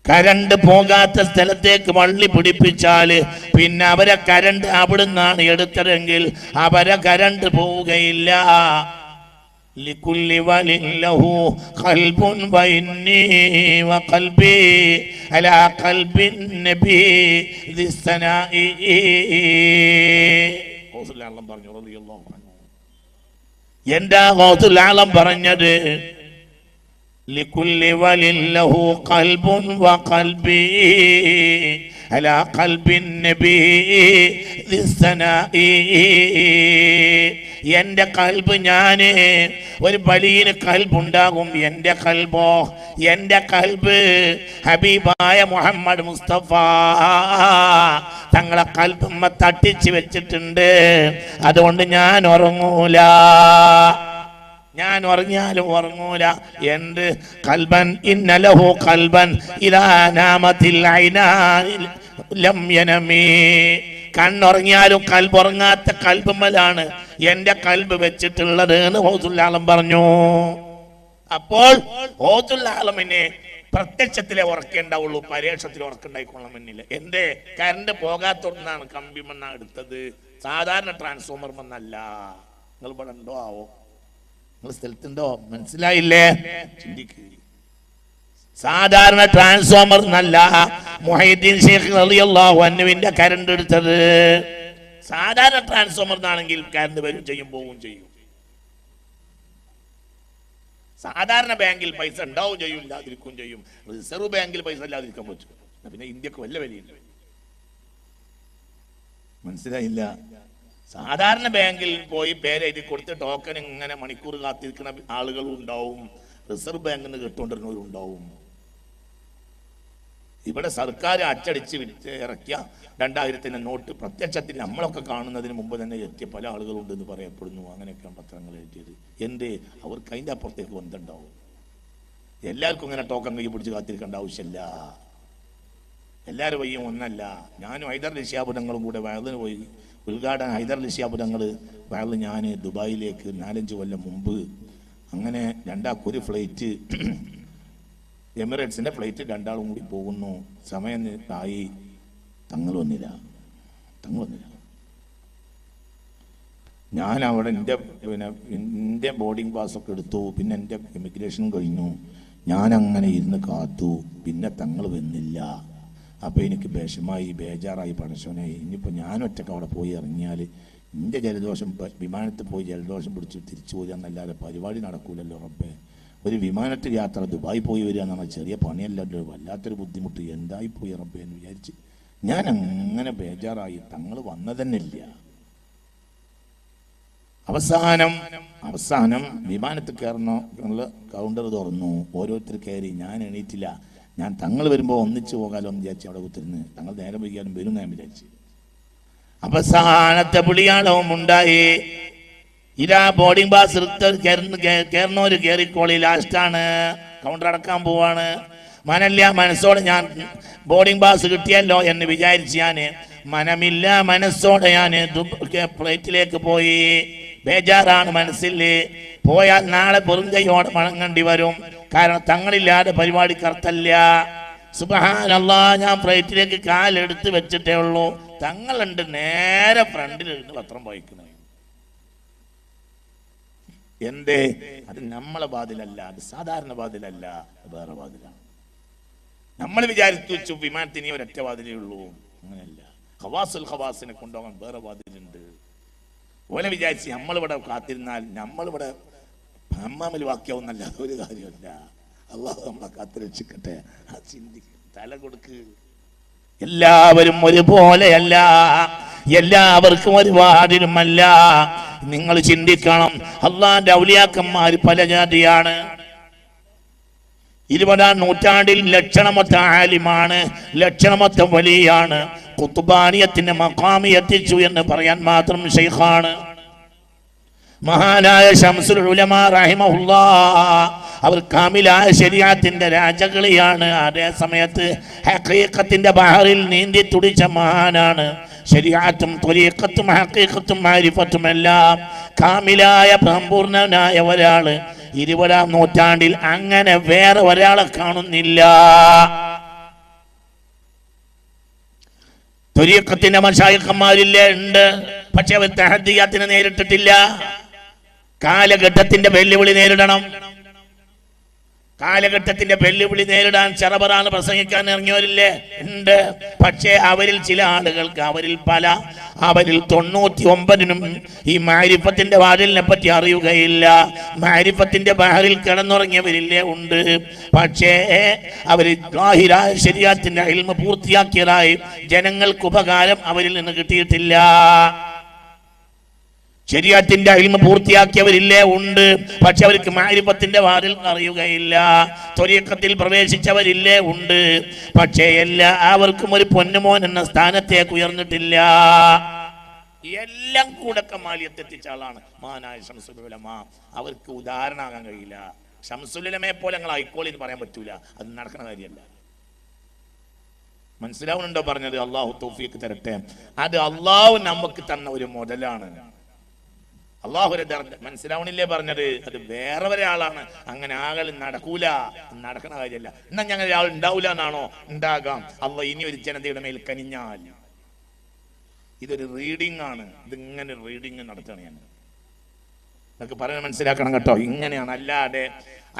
കരണ്ട് പോകാത്ത സ്ഥലത്തേക്ക് വള്ളി പിടിപ്പിച്ചാല് പിന്നെ അവരെ കരണ്ട് അവിടുന്നാണ് എടുത്തതെങ്കിൽ അവരെ കരണ്ട് പോവുകയില്ല. ലികുല്ലി വലിൻ ലഹു ഖൽബുൻ വഇന്നി വഖൽബി അലാ ഖൽബിൻ നബി ദിസ്സനാഇ. ഗൗസുൽ ആലം പറഞ്ഞു റളിയല്ലാഹു അൻഹു. എന്താ ഗൗസുൽ ആലം പറഞ്ഞത്? ലികുല്ലി വലിൻ ലഹു ഖൽബുൻ വഖൽബി അലാ ഖൽബിൻ നബി ദിസ്സനാഇ. എന്റെ കൽബ്, ഞാന് ഒരു വലിയ കൽബുണ്ടാകും. എന്റെ കൽബോ, എന്റെ കൽബ് ഹബീബായ മുഹമ്മദ് മുസ്തഫ തങ്ങളെ കൽബുമ്മ തട്ടിച്ച് വെച്ചിട്ടുണ്ട്. അതുകൊണ്ട് ഞാൻ ഉറങ്ങൂല, ഞാൻ ഉറങ്ങിയാലും ഉറങ്ങൂല. എന്ത് കൽബൻ ഇന്നലഹു കൽബൻ ഇദാ നാമത്തിൽ ഐനാനി ലം യനമി. കണ്ണുറങ്ങിയാലും കൽബുറങ്ങാത്ത കൽബുമ്മലാണ് എന്റെ കൽബ് വെച്ചിട്ടുള്ളത് എന്ന് ഗൗസുൽ ആലം പറഞ്ഞു. അപ്പോൾ ഗൗസുൽ ആലമിനെ പ്രത്യക്ഷത്തിലെ ഉറക്കേണ്ടാവുള്ളൂ, പരോക്ഷത്തിലെ ഉറക്കുണ്ടായിക്കൊള്ളണമെന്നില്ല. എന്തേ? കറണ്ട് പോകാത്തൊന്നാണ് കമ്പിമെന്നാ എടുത്തത്, സാധാരണ ട്രാൻസ്ഫോമർമെന്നല്ല. നിങ്ങൾ ഇവിടെ ഉണ്ടോ ആവോ? നിങ്ങൾ സ്ഥലത്തുണ്ടോ? മനസ്സിലായില്ലേ? ചിന്തിക്കുക. സാധാരണ ട്രാൻസ്ഫോമർ എന്നല്ല മുഹൈദ്ദീൻ ശൈഖ് റളിയല്ലാഹു അൻഹുവിന്റെ കറണ്ട് എടുത്തത്. സാധാരണ ട്രാൻസ്ഫോമർ എന്നാണെങ്കിൽ കറണ്ട് വരും ചെയ്യും, പോവും ചെയ്യും. സാധാരണ ബാങ്കിൽ പൈസ ഉണ്ടാവും ചെയ്യും, ഇല്ലാതിരിക്കും ചെയ്യും. റിസർവ് ബാങ്കിൽ പൈസ ഇല്ലാതിരിക്കാൻ പറ്റും. പിന്നെ ഇന്ത്യക്ക് വല്ല വിലയില്ല. മനസ്സിലായില്ല? സാധാരണ ബാങ്കിൽ പോയി പേരെഴുതി കൊടുത്ത് ടോക്കൺ ഇങ്ങനെ മണിക്കൂർ കാത്തിരിക്കുന്ന ആളുകളും ഉണ്ടാവും, റിസർവ് ബാങ്കിൽ നിന്ന് കേട്ടുകൊണ്ടിരുന്നവരുണ്ടാവും. ഇവിടെ സർക്കാർ അച്ചടിച്ച് ഇറക്കിയ 2000 നോട്ട് പ്രത്യക്ഷത്തിൽ നമ്മളൊക്കെ കാണുന്നതിന് മുമ്പ് തന്നെ എത്തിയ പല ആളുകളുണ്ടെന്ന് പറയപ്പെടുന്നു. അങ്ങനെയൊക്കെയാണ് പത്രങ്ങൾ എഴുതിയത്. എന്തേ? അവർക്ക് അതിൻ്റെ അപ്പുറത്തേക്ക് ബന്ധമുണ്ടാവും. എല്ലാവർക്കും ഇങ്ങനെ ടോക്കൺ കൈ പിടിച്ച് കാത്തിരിക്കേണ്ട ആവശ്യമില്ല. എല്ലാവരും വയ്യും ഒന്നല്ല. ഞാനും ഹൈദർ അലി ശിഹാബ് തങ്ങളും കൂടെ വയലിന് പോയി. ഉദ്ഘാടനം ഹൈദർ അലി ശിഹാബ് തങ്ങൾ വയലിൽ ഞാൻ ദുബായിലേക്ക് 4-5 കൊല്ലം മുമ്പ് അങ്ങനെ രണ്ടാൾക്കൊരു ഫ്ലൈറ്റ്, എമിറേറ്റ്സിൻ്റെ ഫ്ലൈറ്റ് രണ്ടാളും കൂടി പോകുന്നു. സമയം ആയി, തങ്ങൾ വന്നില്ല. ഞാൻ അവിടെ എൻ്റെ ബോർഡിംഗ് പാസ്സൊക്കെ എടുത്തു. പിന്നെ എൻ്റെ ഇമിഗ്രേഷനും കഴിഞ്ഞു. ഞാനങ്ങനെ ഇരുന്ന് കാത്തു. പിന്നെ തങ്ങൾ വന്നില്ല. അപ്പോൾ എനിക്ക് വിഷമായി, ബേജാറായി. പടച്ചോനെ, ഇനിയിപ്പോൾ ഞാനൊറ്റക്ക് അവിടെ പോയി ഇറങ്ങിയാൽ എൻ്റെ ജലദോഷം, വിമാനത്തിൽ പോയി ജലദോഷം പിടിച്ച് തിരിച്ചു പോരുക എന്നല്ലാതെ പരിപാടി നടക്കൂലല്ലോ റബ്ബേ. ഒരു വിമാനത്തിൽ യാത്ര ദുബായി പോയി വരിക എന്ന് പറഞ്ഞാൽ ചെറിയ പണിയല്ലല്ലോ, വല്ലാത്തൊരു ബുദ്ധിമുട്ട്. എന്തായി പോയി റബ്ബേ എന്ന് വിചാരിച്ച് ഞാൻ അങ്ങനെ ബേജാറായി. തങ്ങൾ വന്നതന്നെ ഇല്ല. അവസാനം വിമാനത്തിൽ കയറണോ എന്നുള്ള കൗണ്ടർ തുറന്നു. ഓരോരുത്തർ കയറി. ഞാൻ എണീറ്റില്ല. ഞാൻ തങ്ങൾ വരുമ്പോൾ ഒന്നിച്ച് പോകാലോ എന്ന് വിചാരിച്ച് അവിടെ കുത്തിരുന്ന്. തങ്ങൾ നേരം വൈകിയാലും വരും ഞാൻ വിചാരിച്ച്. അവസാനത്തെ പുളിയാളവും ഉണ്ടായി. ഇതാ ബോർഡിംഗ് പാസ് കയറുന്നവര് കയറിക്കോളി, ലാസ്റ്റാണ്, കൗണ്ടർ അടക്കാൻ പോവാണ്. മനമില്ല മനസ്സോടെ ഞാൻ ബോർഡിംഗ് പാസ് കിട്ടിയല്ലോ എന്ന് വിചാരിച്ച് ഞാൻ മനമില്ല മനസ്സോടെ ഞാൻ ഫ്ലൈറ്റിലേക്ക് പോയി. ബേജാറാണ് മനസ്സിൽ. പോയാൽ നാളെ പൊറുങ്കയോടെ മടങ്ങേണ്ടി വരും. കാരണം തങ്ങളില്ലാതെ പരിപാടിക്ക് അർത്ഥമില്ല. സുബ്ഹാനല്ലാഹ്, ഞാൻ ഫ്ലൈറ്റിലേക്ക് കാലെടുത്ത് വെച്ചിട്ടേ ഉള്ളൂ. തങ്ങളുണ്ട് നേരെ ഫ്രണ്ടിലിരുന്ന് പത്രം വായിക്കുന്നത്. എന്തേ? അത് നമ്മളെ ബാധിലല്ല, അത് സാധാരണ ബാധിലല്ല, വേറെ ബാധിലാണ്. നമ്മൾ വിചാരിച്ചു വെച്ചു വിമാനത്തിന് ഒരൊറ്റ വാതിലേ ഉള്ളൂ. അങ്ങനെയല്ല. ഖവാസുൽ ഖവാസിനെ കൊണ്ടുപോകാൻ വേറെ വാതിലുണ്ട്. ഓലെ വിചാരിച്ച് നമ്മളിവിടെ കാത്തിരുന്നാൽ നമ്മളിവിടെ ഹമ്മാമിൽ വാക്യാവുന്നല്ല, ഒരു കാര്യമല്ല. അള്ളാഹു നമ്മളെ കാത്തുരക്ഷിക്കട്ടെ. ആ ചിന്തിക്കും, തല കൊടുക്ക്. എല്ലാവരും ഒരുപോലെയല്ല, എല്ലാവർക്കും ഒരു വാതിലുമല്ല. നിങ്ങൾ ചിന്തിക്കണം. അള്ളാന്റെ ഔലിയാക്കന്മാർ പല ജാതിയാണ്. 20-ാം നൂറ്റാണ്ടിൽ ലക്ഷണമൊത്ത ആലിമാണ്, ലക്ഷണമൊത്ത വലിയാണ്. ഖുത്ബാനിയത്തിന്റെ മഖാമി എത്തിച്ചു എന്ന് പറയാൻ മാത്രം ശൈഖാണ്. മഹാനായ ശംസുൽ ഉലമാ റഹിമഹുല്ലാഹ്, അവർ കാമിലായ ശരീഅത്തിന്റെ രാജകളിയാണ്. അതേ സമയത്ത് ഹഖീഖത്തിന്റെ ബഹറിൽ നീന്തി തുടിച്ച മഹാനാണ്. ശരീഅത്തും ത്വരീഖത്തും ഹഖീഖത്തും മാരിഫത്തും എല്ലാം കാമിലായ സമ്പൂർണനായ ഒരാള് 20-ാം നൂറ്റാണ്ടിൽ അങ്ങനെ വേറെ ഒരാളെ കാണുന്നില്ല. ത്വരീഖത്തിന്റെ മശായിഖന്മാരില്ലേ? ഉണ്ട്. പക്ഷെ അവർ തഹദ്ദിയാത്തിനെ നേരിട്ടിട്ടില്ല. കാലഘട്ടത്തിന്റെ വെല്ലുവിളി നേരിടണം. കാലഘട്ടത്തിന്റെ വെല്ലുവിളി നേരിടാൻ ചെറബറാണ് പ്രസംഗിക്കാൻ ഇറങ്ങിയവരില്ലേ? ഉണ്ട്. പക്ഷേ അവരിൽ ചില ആളുകൾക്ക്, അവരിൽ 99-നും ഈ മാരിഫത്തിന്റെ വാതിലിനെ പറ്റി അറിയുകയില്ല. മാരിഫത്തിന്റെ ബഹറിൽ കിടന്നുറങ്ങിയവരില്ലേ? ഉണ്ട്. പക്ഷേ അവര് ളാഹിറായ ശരീഅത്തിന്റെ ഇൽമ പൂർത്തിയാക്കിയതായി ജനങ്ങൾക്ക് ഉപകാരം അവരിൽ നിന്ന് കിട്ടിയിട്ടില്ല. ശരീഅത്തിന്റെ ഇൽമ പൂർത്തിയാക്കിയവരില്ലേ? ഉണ്ട്. പക്ഷെ അവർക്ക് മാരിഫത്തിന്റെ വാതിൽ അറിയുകയില്ല. ത്വരീഖത്തിൽ പ്രവേശിച്ചവരില്ലേ? ഉണ്ട്. പക്ഷേ എല്ലാവർക്കും ഒരു പൊന്നുമോൻ എന്ന സ്ഥാനത്തേക്ക് ഉയർന്നിട്ടില്ല. എല്ലാം കൂടെ കമാലിയത്തെത്തിച്ച ആളാണ് മഹാനായ ശംസുൽ ഉലമ. അവർക്ക് ഉദാഹരണമാകാൻ കഴിയില്ല. ശംസുൽ ഉലമയെ പോലെ ഞങ്ങൾ ഹൈക്കോളി എന്ന് പറയാൻ പറ്റൂല. അത് നടക്കുന്ന കാര്യമല്ല. മനസ്സിലാവുന്നുണ്ടോ പറഞ്ഞത്? അള്ളാഹു തൗഫീഖ് തരട്ടെ. അത് അള്ളാഹു നമുക്ക് തന്ന ഒരു മുതലാണ്. അള്ളാഹുരെ മനസ്സിലാവണില്ലേ പറഞ്ഞത്? അത് വേറെ ഒരാളാണ്. അങ്ങനെ ആകൾ നടക്കൂല, നടക്കണ കാര്യമല്ല. എന്നാ ഞങ്ങൾ ഒരാൾ ഉണ്ടാവൂല എന്നാണോ? ഉണ്ടാകാം. അള്ളാഹ് ഇനി ഒരു ജനതയുടെ മേൽ കനിഞ്ഞാൽ. ഇതൊരു റീഡിംഗ് ആണ്. ഇതിങ്ങനെ റീഡിങ് നടത്തണം. ഞാൻ നിങ്ങൾക്ക് പറയാൻ മനസ്സിലാക്കണം കേട്ടോ. ഇങ്ങനെയാണ്,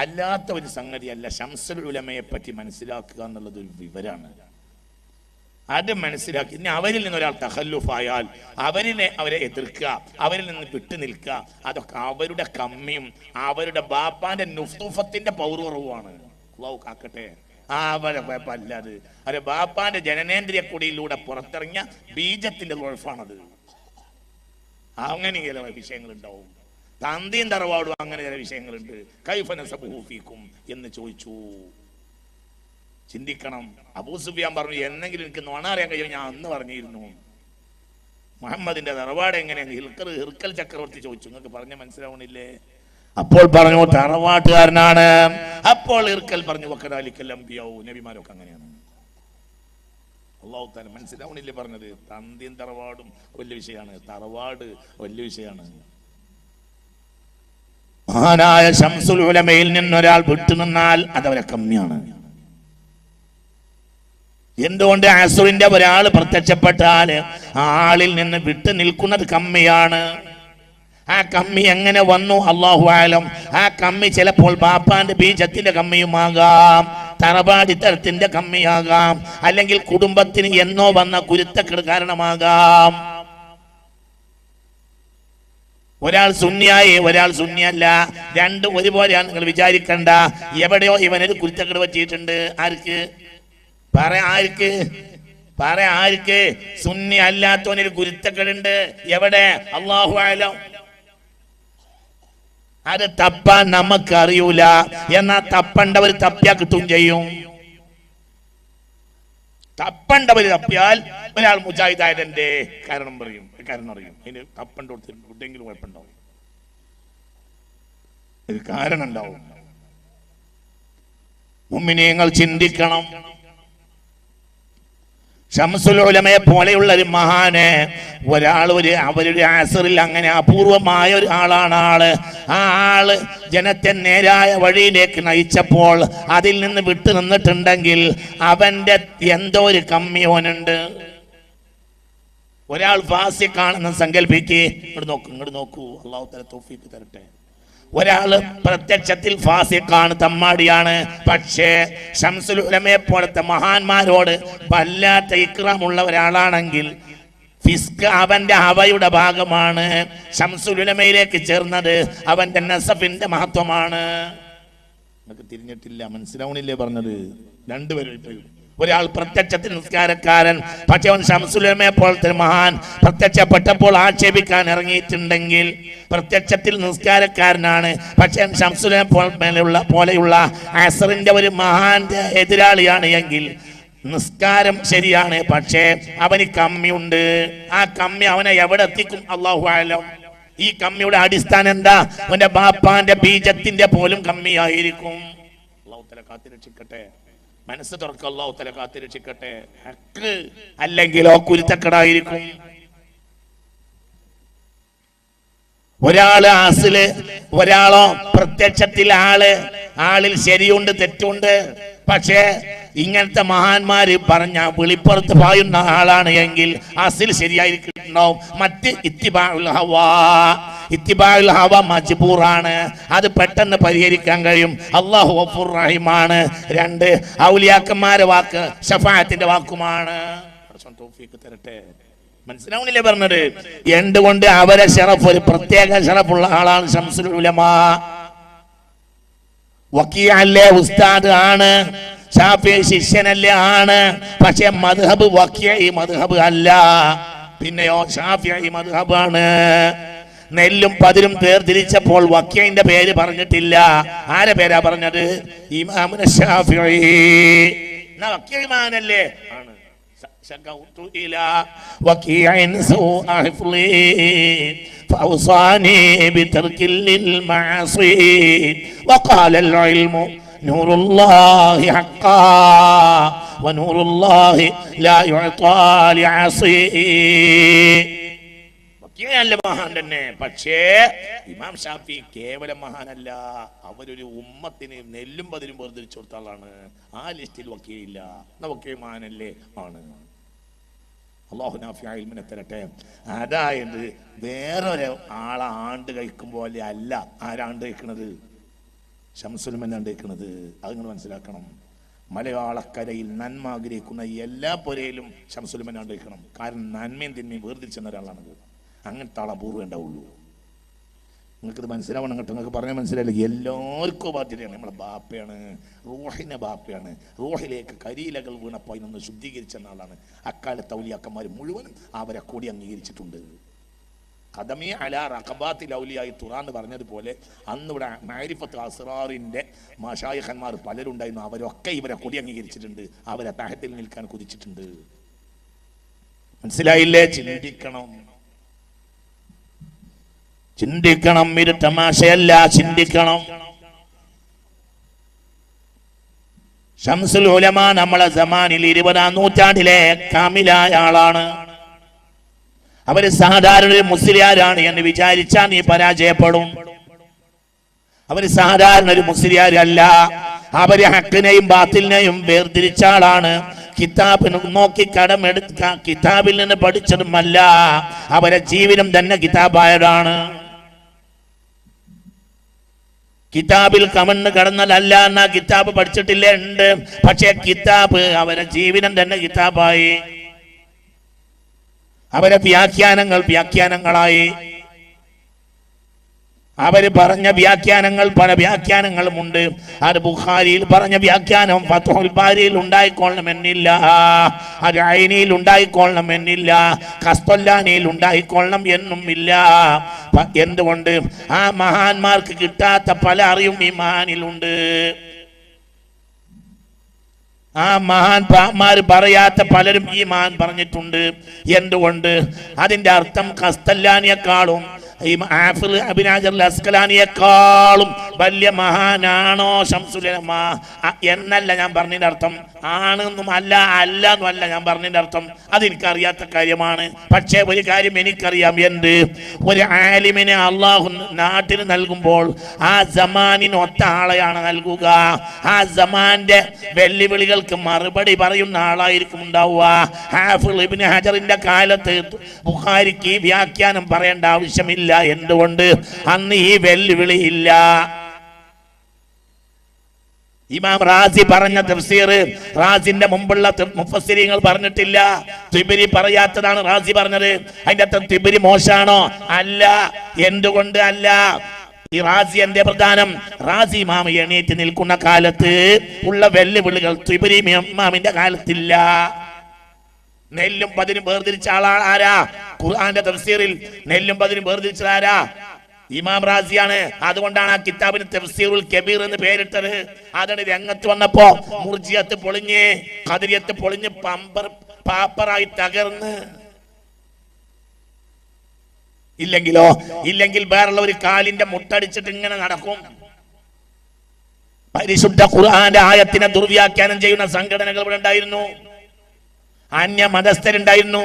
അല്ലാത്ത ഒരു സംഗതിയല്ല. ശംസുൽ ഉലമയെ പറ്റി മനസ്സിലാക്കുക എന്നുള്ളത് ഒരു വിവരമാണ്. അത് മനസ്സിലാക്കി. ഇനി അവരിൽ നിന്ന് ഒരാൾ തഖല്ലുഫായാൽ അവരെ എതിർക്കുക, അവരിൽ നിന്ന് വിട്ടു നിൽക്കുക, അതൊക്കെ അവരുടെ കമ്മിയും അവരുടെ ബാപ്പാന്റെ നുഫ്തുഫത്തിന്റെ പൗർവറവുമാണ്. അല്ലാഹു കാക്കട്ടെ. അവരെ കുഴപ്പമില്ല. അത് അവരെ ബാപ്പാന്റെ ജനനേന്ദ്രിയ കുടിയിലൂടെ പുറത്തിറങ്ങിയ ബീജത്തിന്റെ കുഴപ്പമാണത്. അങ്ങനെ ചില വിഷയങ്ങളുണ്ടാവും. തന്തിയും തറവാടും അങ്ങനെ ചില വിഷയങ്ങളുണ്ട്. കൈഫ നസബുഹു ഫീക്കും എന്ന് ചോദിച്ചു. ചിന്തിക്കണം. അബൂ സുഫിയാൻ പറഞ്ഞു, എന്നെങ്കിലും എനിക്ക് നുണ അറിയാൻ കഴിയും. ഞാൻ അന്ന് പറഞ്ഞിരുന്നു മുഹമ്മദിന്റെ തറവാട് എങ്ങനെയാണ്. ഹിർക്കൽ ചക്രവർത്തി ചോദിച്ചു. നിങ്ങൾക്ക് പറഞ്ഞ മനസ്സിലാവണില്ലേ? അപ്പോൾ പറഞ്ഞു തറവാട്ടുകാരനാണ്. അപ്പോൾ ഹിർക്കൽ പറഞ്ഞു വക്കദാലിക്കൽ അംബിയാഉ, നബിമാരൊക്കെ അങ്ങനെയാണ്. അല്ലാഹു തആല മനസ്സിലാവണില്ലേ പറഞ്ഞത്? തന്തിയും തറവാടും വലിയ വിഷയമാണ്. തറവാട് വലിയ വിഷയമാണ്. മഹാനായ ശംസുൽ ഉലമയിൽ നിന്നൊരാൾ വിട്ടുനിന്നാൽ അതവരെ കമ്മിയാണ്. എന്തുകൊണ്ട്? അസ്റിന്റെ ഒരാൾ പ്രത്യക്ഷപ്പെട്ടാൽ ആളിൽ നിന്ന് വിട്ടു നിൽക്കുന്നത് കമ്മിയാണ്. ആ കമ്മി എങ്ങനെ വന്നു? അല്ലാഹു ആലം. ആ കമ്മി ചിലപ്പോൾ ബാപ്പാന്റെ ബീജത്തിന്റെ കമ്മിയുമാകാം, തറവാടിത്തരത്തിന്റെ കമ്മിയാകാം, അല്ലെങ്കിൽ കുടുംബത്തിന് എന്നോ വന്ന കുരുത്തക്കേട് കാരണമാകാം. ഒരാൾ സുന്നിയായി ഒരാൾ സുന്നിയല്ല, രണ്ടും ഒരുപോലെയാണ്. നിങ്ങൾ വിചാരിക്കണ്ട. എവിടെയോ ഇവനൊരു കുരുത്തക്കേട് പറ്റിയിട്ടുണ്ട്. ആർക്ക് ആർക്ക്? സുന്നി അല്ലാത്തവനൊരു കുരുത്തക്കേടുണ്ട്. എവിടെ? അല്ലാഹു അഅലം. അത് തപ്പാൻ നമുക്ക് അറിയൂല. എന്നാ തപ്പണ്ടവർ തപ്പിയാ കിട്ടും ചെയ്യും. തപ്പണ്ടവർ തപ്പിയാൽ ഒരാൾ മുജാഹിദായതിന്റെ കാരണം പറയും, കാരണം അറിയും. അതിന് തപ്പണ്ട കൊടുത്തെങ്കിലും കുഴപ്പമുണ്ടാവും, ഒരു കാരണം ഉണ്ടാവും. മുഅ്മിനീങ്ങൾ ചിന്തിക്കണം. ശംസുൽ ഉലമയെ പോലെയുള്ള ഒരു മഹാന് അവരുടെ അസറിൽ അങ്ങനെ അപൂർവമായ ഒരു ആളാണ്. ആ ആള് ജനത്തെ നേരായ വഴിയിലേക്ക് നയിച്ചപ്പോൾ അതിൽ നിന്ന് വിട്ടു നിന്നിട്ടുണ്ടെങ്കിൽ അവന്റെ എന്തോ ഒരു കമ്മിയോനുണ്ട്. ഒരാൾ ഫാസിഖാണെന്ന് സങ്കല്പിക്ക്. ഇങ്ങോട്ട് നോക്കൂ. അല്ലാഹു തആല തൗഫീഖ് തരട്ടെ. ഒരാള് പ്രത്യക്ഷത്തിൽ ഫാസിഖാണ്, തമ്മാടിയാണ്. പക്ഷേ ശംസുൽ ഉലമയെ പോലത്തെ മഹാന്മാരോട് വല്ലാത്ത ഇക്റാമുള്ള ഒരാളാണെങ്കിൽ ഫിസ്ക് അവന്റെ ഹവയുടെ ഭാഗമാണ്. ശംസുൽ ഉലമയിലേക്ക് ചേർന്നത് അവന്റെ നസബിന്റെ മഹത്വമാണ്. നിങ്ങൾക്ക് തിരിഞ്ഞിട്ടില്ല, മനസ്സിലാവണില്ലേ പറഞ്ഞത്? രണ്ടുപേരും. ഒരാൾ പ്രത്യക്ഷത്തിൽ നിസ്കാരക്കാരൻ, പക്ഷെ അവൻ ശംസുൽ ഉലമയെ പോലത്തെ മഹാൻ പ്രത്യക്ഷപ്പെട്ടപ്പോൾ ആക്ഷേപിക്കാൻ ഇറങ്ങിയിട്ടുണ്ടെങ്കിൽ പ്രത്യക്ഷത്തിൽ നിസ്കാരക്കാരനാണ്, പക്ഷെ ശംസുൽ ഉലമ പോലെയുള്ള അസറിന്റെ ഒരു മഹാന്റെ എതിരാളിയാണ് എങ്കിൽ നിസ്കാരം ശരിയാണ്, പക്ഷേ അവന് കമ്മിയുണ്ട്. ആ കമ്മി അവനെ എവിടെ എത്തിക്കും? അല്ലാഹു അഅലം. ഈ കമ്മിയുടെ അടിസ്ഥാനം എന്താ? അവന്റെ ബാപ്പാന്റെ ബീജത്തിന്റെ പോലും കമ്മിയായിരിക്കും. അല്ലാഹു തആല കാത്തിരക്ഷിക്കട്ടെ. മനസ്സ് തുറക്കുക. അല്ലാഹു തആല കാത്തിരക്ഷിക്കട്ടെ. ഹക്ക് അല്ലെങ്കിലോ കുരുത്തക്കടായിരിക്കും. ഒരാള് അസ്ല്, ഒരാളോ പ്രത്യക്ഷത്തിൽ ആളിൽ ശരിയുണ്ട് തെറ്റുണ്ട്. പക്ഷേ ഇങ്ങനത്തെ മഹാന്മാര് പറഞ്ഞ വിളിപ്പുറത്ത് പായുന്ന ആളാണ് എങ്കിൽ അസിൽ ശരിയായിരിക്കുന്നുണ്ടാവും. മറ്റ് ഇത്തിബാഉൽ ഹവ മജ്ബൂറാണ്, അത് പെട്ടെന്ന് പരിഹരിക്കാൻ കഴിയും. അല്ലാഹു ഗഫൂർ റഹീമാണ്. 2 ഔലിയാക്കന്മാരെ വാക്ക് ശഫാഅത്തിന്റെ വാക്കുമാണ്. തൗഫീഖ് തരട്ടെ. മനസ്സിലാവുന്നില്ലേ പറഞ്ഞത്? എന്തുകൊണ്ട്? അവരെ ശറഫ് ഒരു പ്രത്യേക ശറഫുള്ള ആളാണ്. ശംസുൽ ഉലമാ വക്കീഅല്ലേ ഉസ്താദ് ആണ്, ശാഫിഈ ശിഷ്യനല്ലേ ആണ്. പക്ഷെ മദ്ഹബ് വക്കീഈ മദ്ഹബ് അല്ല. പിന്നെയോ ശാഫിഈ മദ്ഹബാണ്. നെല്ലും പതിരും വേർതിരിച്ചപ്പോൾ വക്കീഇന്റെ പേര് പറഞ്ഞിട്ടില്ല. ആരെ പേരാ പറഞ്ഞത്? ഇമാമുന ശാഫിഈ. വക്കീഇ ഇമാനല്ലേ ആണ്. شكوت إلى وكيع سوء حفظي فأوصاني بترك للمعاصي وقال العلم نور الله حقا ونور الله لا يعطى لعاصي. വക്കീഅല്ല മഹാൻ തന്നെ. പക്ഷേ ഇമാം ഷാഫി കേവലം മഹാനല്ല, അവരൊരു ഉമ്മത്തിന് നെല്ലും പതിരും വേർതിരിച്ചു കൊടുത്ത ആളാണ്. ആ ലിസ്റ്റിൽ വക്കീലില്ല. വക്കീൽ മഹാനല്ലേ? ആണ്. അല്ലാഹു നാഫിഅ ഇൽമിനെ തരട്ടെ. അതായത് വേറൊരു ആളെ ആണ്ട് കഴിക്കുമ്പോൾ അല്ല ആരാണ്ട് കഴിക്കണത്? ശംസുൽ ഉലമ ആണ്ട് കഴിക്കണത്. അത് നിങ്ങൾ മനസ്സിലാക്കണം. മലയാളക്കരയിൽ നന്മ ആഗ്രഹിക്കുന്ന എല്ലാ പുരയിലും ശംസുൽ ഉലമ ആണ്ട് കഴിക്കണം. കാരണം നന്മയും തിന്മയും വേർതിരിച്ചെന്ന ഒരാളാണത്. അങ്ങനത്തെ ആൾ അപൂർവം ഉണ്ടാവുള്ളൂ. നിങ്ങൾക്കിത് മനസ്സിലാവണം കേട്ടോ. നിങ്ങൾക്ക് പറഞ്ഞാൽ മനസ്സിലായില്ല. എല്ലാവർക്കും ബാധ്യതയാണ്. നമ്മളെ ബാപ്പയാണ്, റൂഹിന്റെ ബാപ്പയാണ്. റൂഹിലേക്ക് കരിയിലകൾ വീണപ്പോൾ അതിനൊന്ന് ശുദ്ധീകരിച്ച ആളാണ്. അക്കാലത്ത് ഔലിയാക്കന്മാർ മുഴുവനും അവരെ കൂടി അംഗീകരിച്ചിട്ടുണ്ട്. ഖദമി അലാ റഖബാത്തിൽ ഔലിയായി ഖുർആൻ പറഞ്ഞതുപോലെ അന്നിവിടെ മഅരിഫത്ത് അസ്റാറിന്റെ മശായിഖന്മാർ പലരുണ്ടായിരുന്നു. അവരൊക്കെ ഇവരെ കൂടി അംഗീകരിച്ചിട്ടുണ്ട്. അവരെ തഹത്തിൽ നിൽക്കാൻ കുതിച്ചിട്ടുണ്ട്. മനസ്സിലായില്ലേ? ചിന്തിക്കണം, ചിന്തിക്കണം. ഇത് തമാശയല്ല, ചിന്തിക്കണം. ശംസുൽ ഉലമ നമ്മളെ സമാനിൽ 20-ാം നൂറ്റാണ്ടിലെ കാമിലായ ആളാണ്. അവര് സാധാരണ ഒരു മുസ്ലിയാരാണ് എന്ന് വിചാരിച്ചാൽ നീ പരാജയപ്പെടും. അവര് സാധാരണ ഒരു മുസ്ലിയാരല്ല. അവര് ഹക്കിനെയും ബാത്തിലിനെയും വേർതിരിച്ച ആളാണ്. കിതാബ് നോക്കി കടമെടുക്ക കിതാബിൽ നിന്ന് പഠിച്ചതുമല്ല, അവരെ ജീവിതം തന്നെ കിതാബായതാണ്. കിതാബിൽ കമന്ന് കടന്നതല്ല എന്നാ കിതാബ് പഠിച്ചിട്ടില്ല ഉണ്ട്. പക്ഷെ കിതാബ് അവരെ ജീവിതം തന്നെ കിതാബായി. അവരെ വ്യാഖ്യാനങ്ങളായി. അവര് പറഞ്ഞ വ്യാഖ്യാനങ്ങൾ പല വ്യാഖ്യാനങ്ങളുമുണ്ട്. അത് ബുഖാരിയിൽ പറഞ്ഞ വ്യാഖ്യാനം ഫത്ഹുൽ ബാരിയിൽ ഉണ്ടായിക്കൊള്ളണമെന്നില്ല, അത് ഐനിയിൽ ഉണ്ടായിക്കൊള്ളണമെന്നില്ല, ഖസ്തല്ലാനിയിൽ ഉണ്ടായിക്കൊള്ളണം എന്നും ഇല്ല. എന്തുകൊണ്ട്? ആ മഹാന്മാർക്ക് കിട്ടാത്ത പല അറിവും ഈ മഹാനിലുണ്ട്. ആ മഹാന്മാർ പറയാത്ത പലരും ഈ മഹാൻ പറഞ്ഞിട്ടുണ്ട്. എന്തുകൊണ്ട്? അതിന്റെ അർത്ഥം ഖസ്തല്ലാനിയെക്കാളും അസ്കലാനിയെക്കാളും വലിയ മഹാനാണോ ശംസുൽ ഉലമ എന്നല്ല ഞാൻ പറഞ്ഞതിന്റെ അർത്ഥം. ആണെന്നും അല്ല, അല്ല എന്നും അല്ല ഞാൻ പറഞ്ഞതിന്റെ അർത്ഥം. അതെനിക്കറിയാത്ത കാര്യമാണ്. പക്ഷേ ഒരു കാര്യം എനിക്കറിയാം. എന്ത്? ഒരു ആലിമിനെ അള്ളാഹു നാട്ടിന് നൽകുമ്പോൾ ആ സമാനിന് ഒത്ത ആളെയാണ് നൽകുക. ആ സമാന്റെ വെല്ലുവിളികൾക്ക് മറുപടി പറയുന്ന ആളായിരിക്കും ഉണ്ടാവുക. ഹാഫിള് ഇബ്നു ഹജറിന്റെ കാലത്ത് ബുഖാരിക്ക് ഈ വ്യാഖ്യാനം പറയേണ്ട ആവശ്യമില്ല. എന്തുകൊണ്ട്? അന്ന് ഈ വെല്ലുവിളി ഇല്ല. ഇമാം റാസി പറഞ്ഞ തഫ്സീർ റാസിന്റെ മുമ്പുള്ള മുഫസ്സിരീങ്ങൾ പറഞ്ഞിട്ടില്ല. തിബരി പറയാത്തതാണ് റാസി പറഞ്ഞത്. അതിന്റെ അർത്ഥം തിബരി മോശാണോ? അല്ല. എന്തുകൊണ്ട് അല്ല? ഈ റാസി എന്റെ പ്രധാനം. റാസി ഇമാം എണീറ്റ് നിൽക്കുന്ന കാലത്ത് ഉള്ള വെല്ലുവിളികൾ തിബരി ഇമാമിന്റെ കാലത്തില്ല. നെല്ലും പതിരും വേർതിരിച്ച ആളാണ് ആരാ? ഖുർആന്റെ തഫ്സീറിൽ നെല്ലും പതിരും വേർതിരിച്ചത് ആരാ? ഇമാം റാസിയാണ്. അതുകൊണ്ടാണ് ആ കിതാബിന് തഫ്സീറുൽ കബീർ എന്ന് പേരിട്ടത്. അതിന് രംഗത്ത് വന്നപ്പോ മുർജിയത്ത് പൊളിഞ്ഞ്, ഖദരിയത്ത് പൊളിഞ്ഞ് പാപ്പറായി തകർന്ന്. ഇല്ലെങ്കിൽ വേറുള്ള ഒരു കാലിന്റെ മുട്ടടിച്ചിട്ട് ഇങ്ങനെ നടക്കും. പരിശുദ്ധ ഖുർആന്റെ ആയത്തിനെ ദുർവ്യാഖ്യാനം ചെയ്യുന്ന സംഘടനകൾ ഇവിടെ ഉണ്ടായിരുന്നു. അന്യ മതസ്ഥരുണ്ടായിരുന്നു.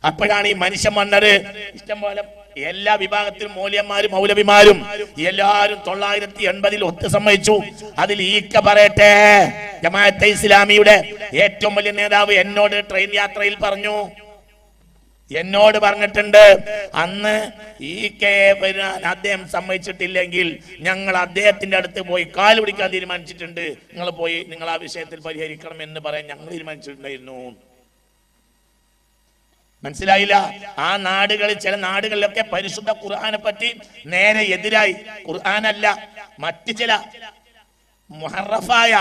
അപ്പോഴാണ് ഈ മനുഷ്യൻ വന്നത്. ഇഷ്ടം പോലെ എല്ലാ വിഭാഗത്തിലും മൗലവിമാരും മൗലവിമാരും എല്ലാവരും 980 ഒത്തു സമ്മതിച്ചു. അതിൽ ഈക്ക പറയട്ടെ, ജമാഅത്തെ ഇസ്ലാമിയുടെ ഏറ്റവും വലിയ നേതാവ് എന്നോട് ട്രെയിൻ യാത്രയിൽ പറഞ്ഞു, എന്നോട് പറഞ്ഞിട്ടുണ്ട്, അന്ന് അദ്ദേഹം സമ്മതിച്ചിട്ടില്ലെങ്കിൽ ഞങ്ങൾ അദ്ദേഹത്തിന്റെ അടുത്ത് പോയി കാല് പിടിക്കാൻ തീരുമാനിച്ചിട്ടുണ്ട്, നിങ്ങൾ പോയി നിങ്ങൾ ആ വിഷയത്തിൽ പരിഹരിക്കണം എന്ന് പറയാൻ ഞങ്ങൾ തീരുമാനിച്ചിട്ടുണ്ടായിരുന്നു. മനസ്സിലായില്ല? ആ നാടുകളിൽ, ചില നാടുകളിലൊക്കെ പരിശുദ്ധ ഖുർആനെ പറ്റി നേരെ എതിരായി, ഖുർആനല്ല മറ്റ് ചില മുഹറഫായ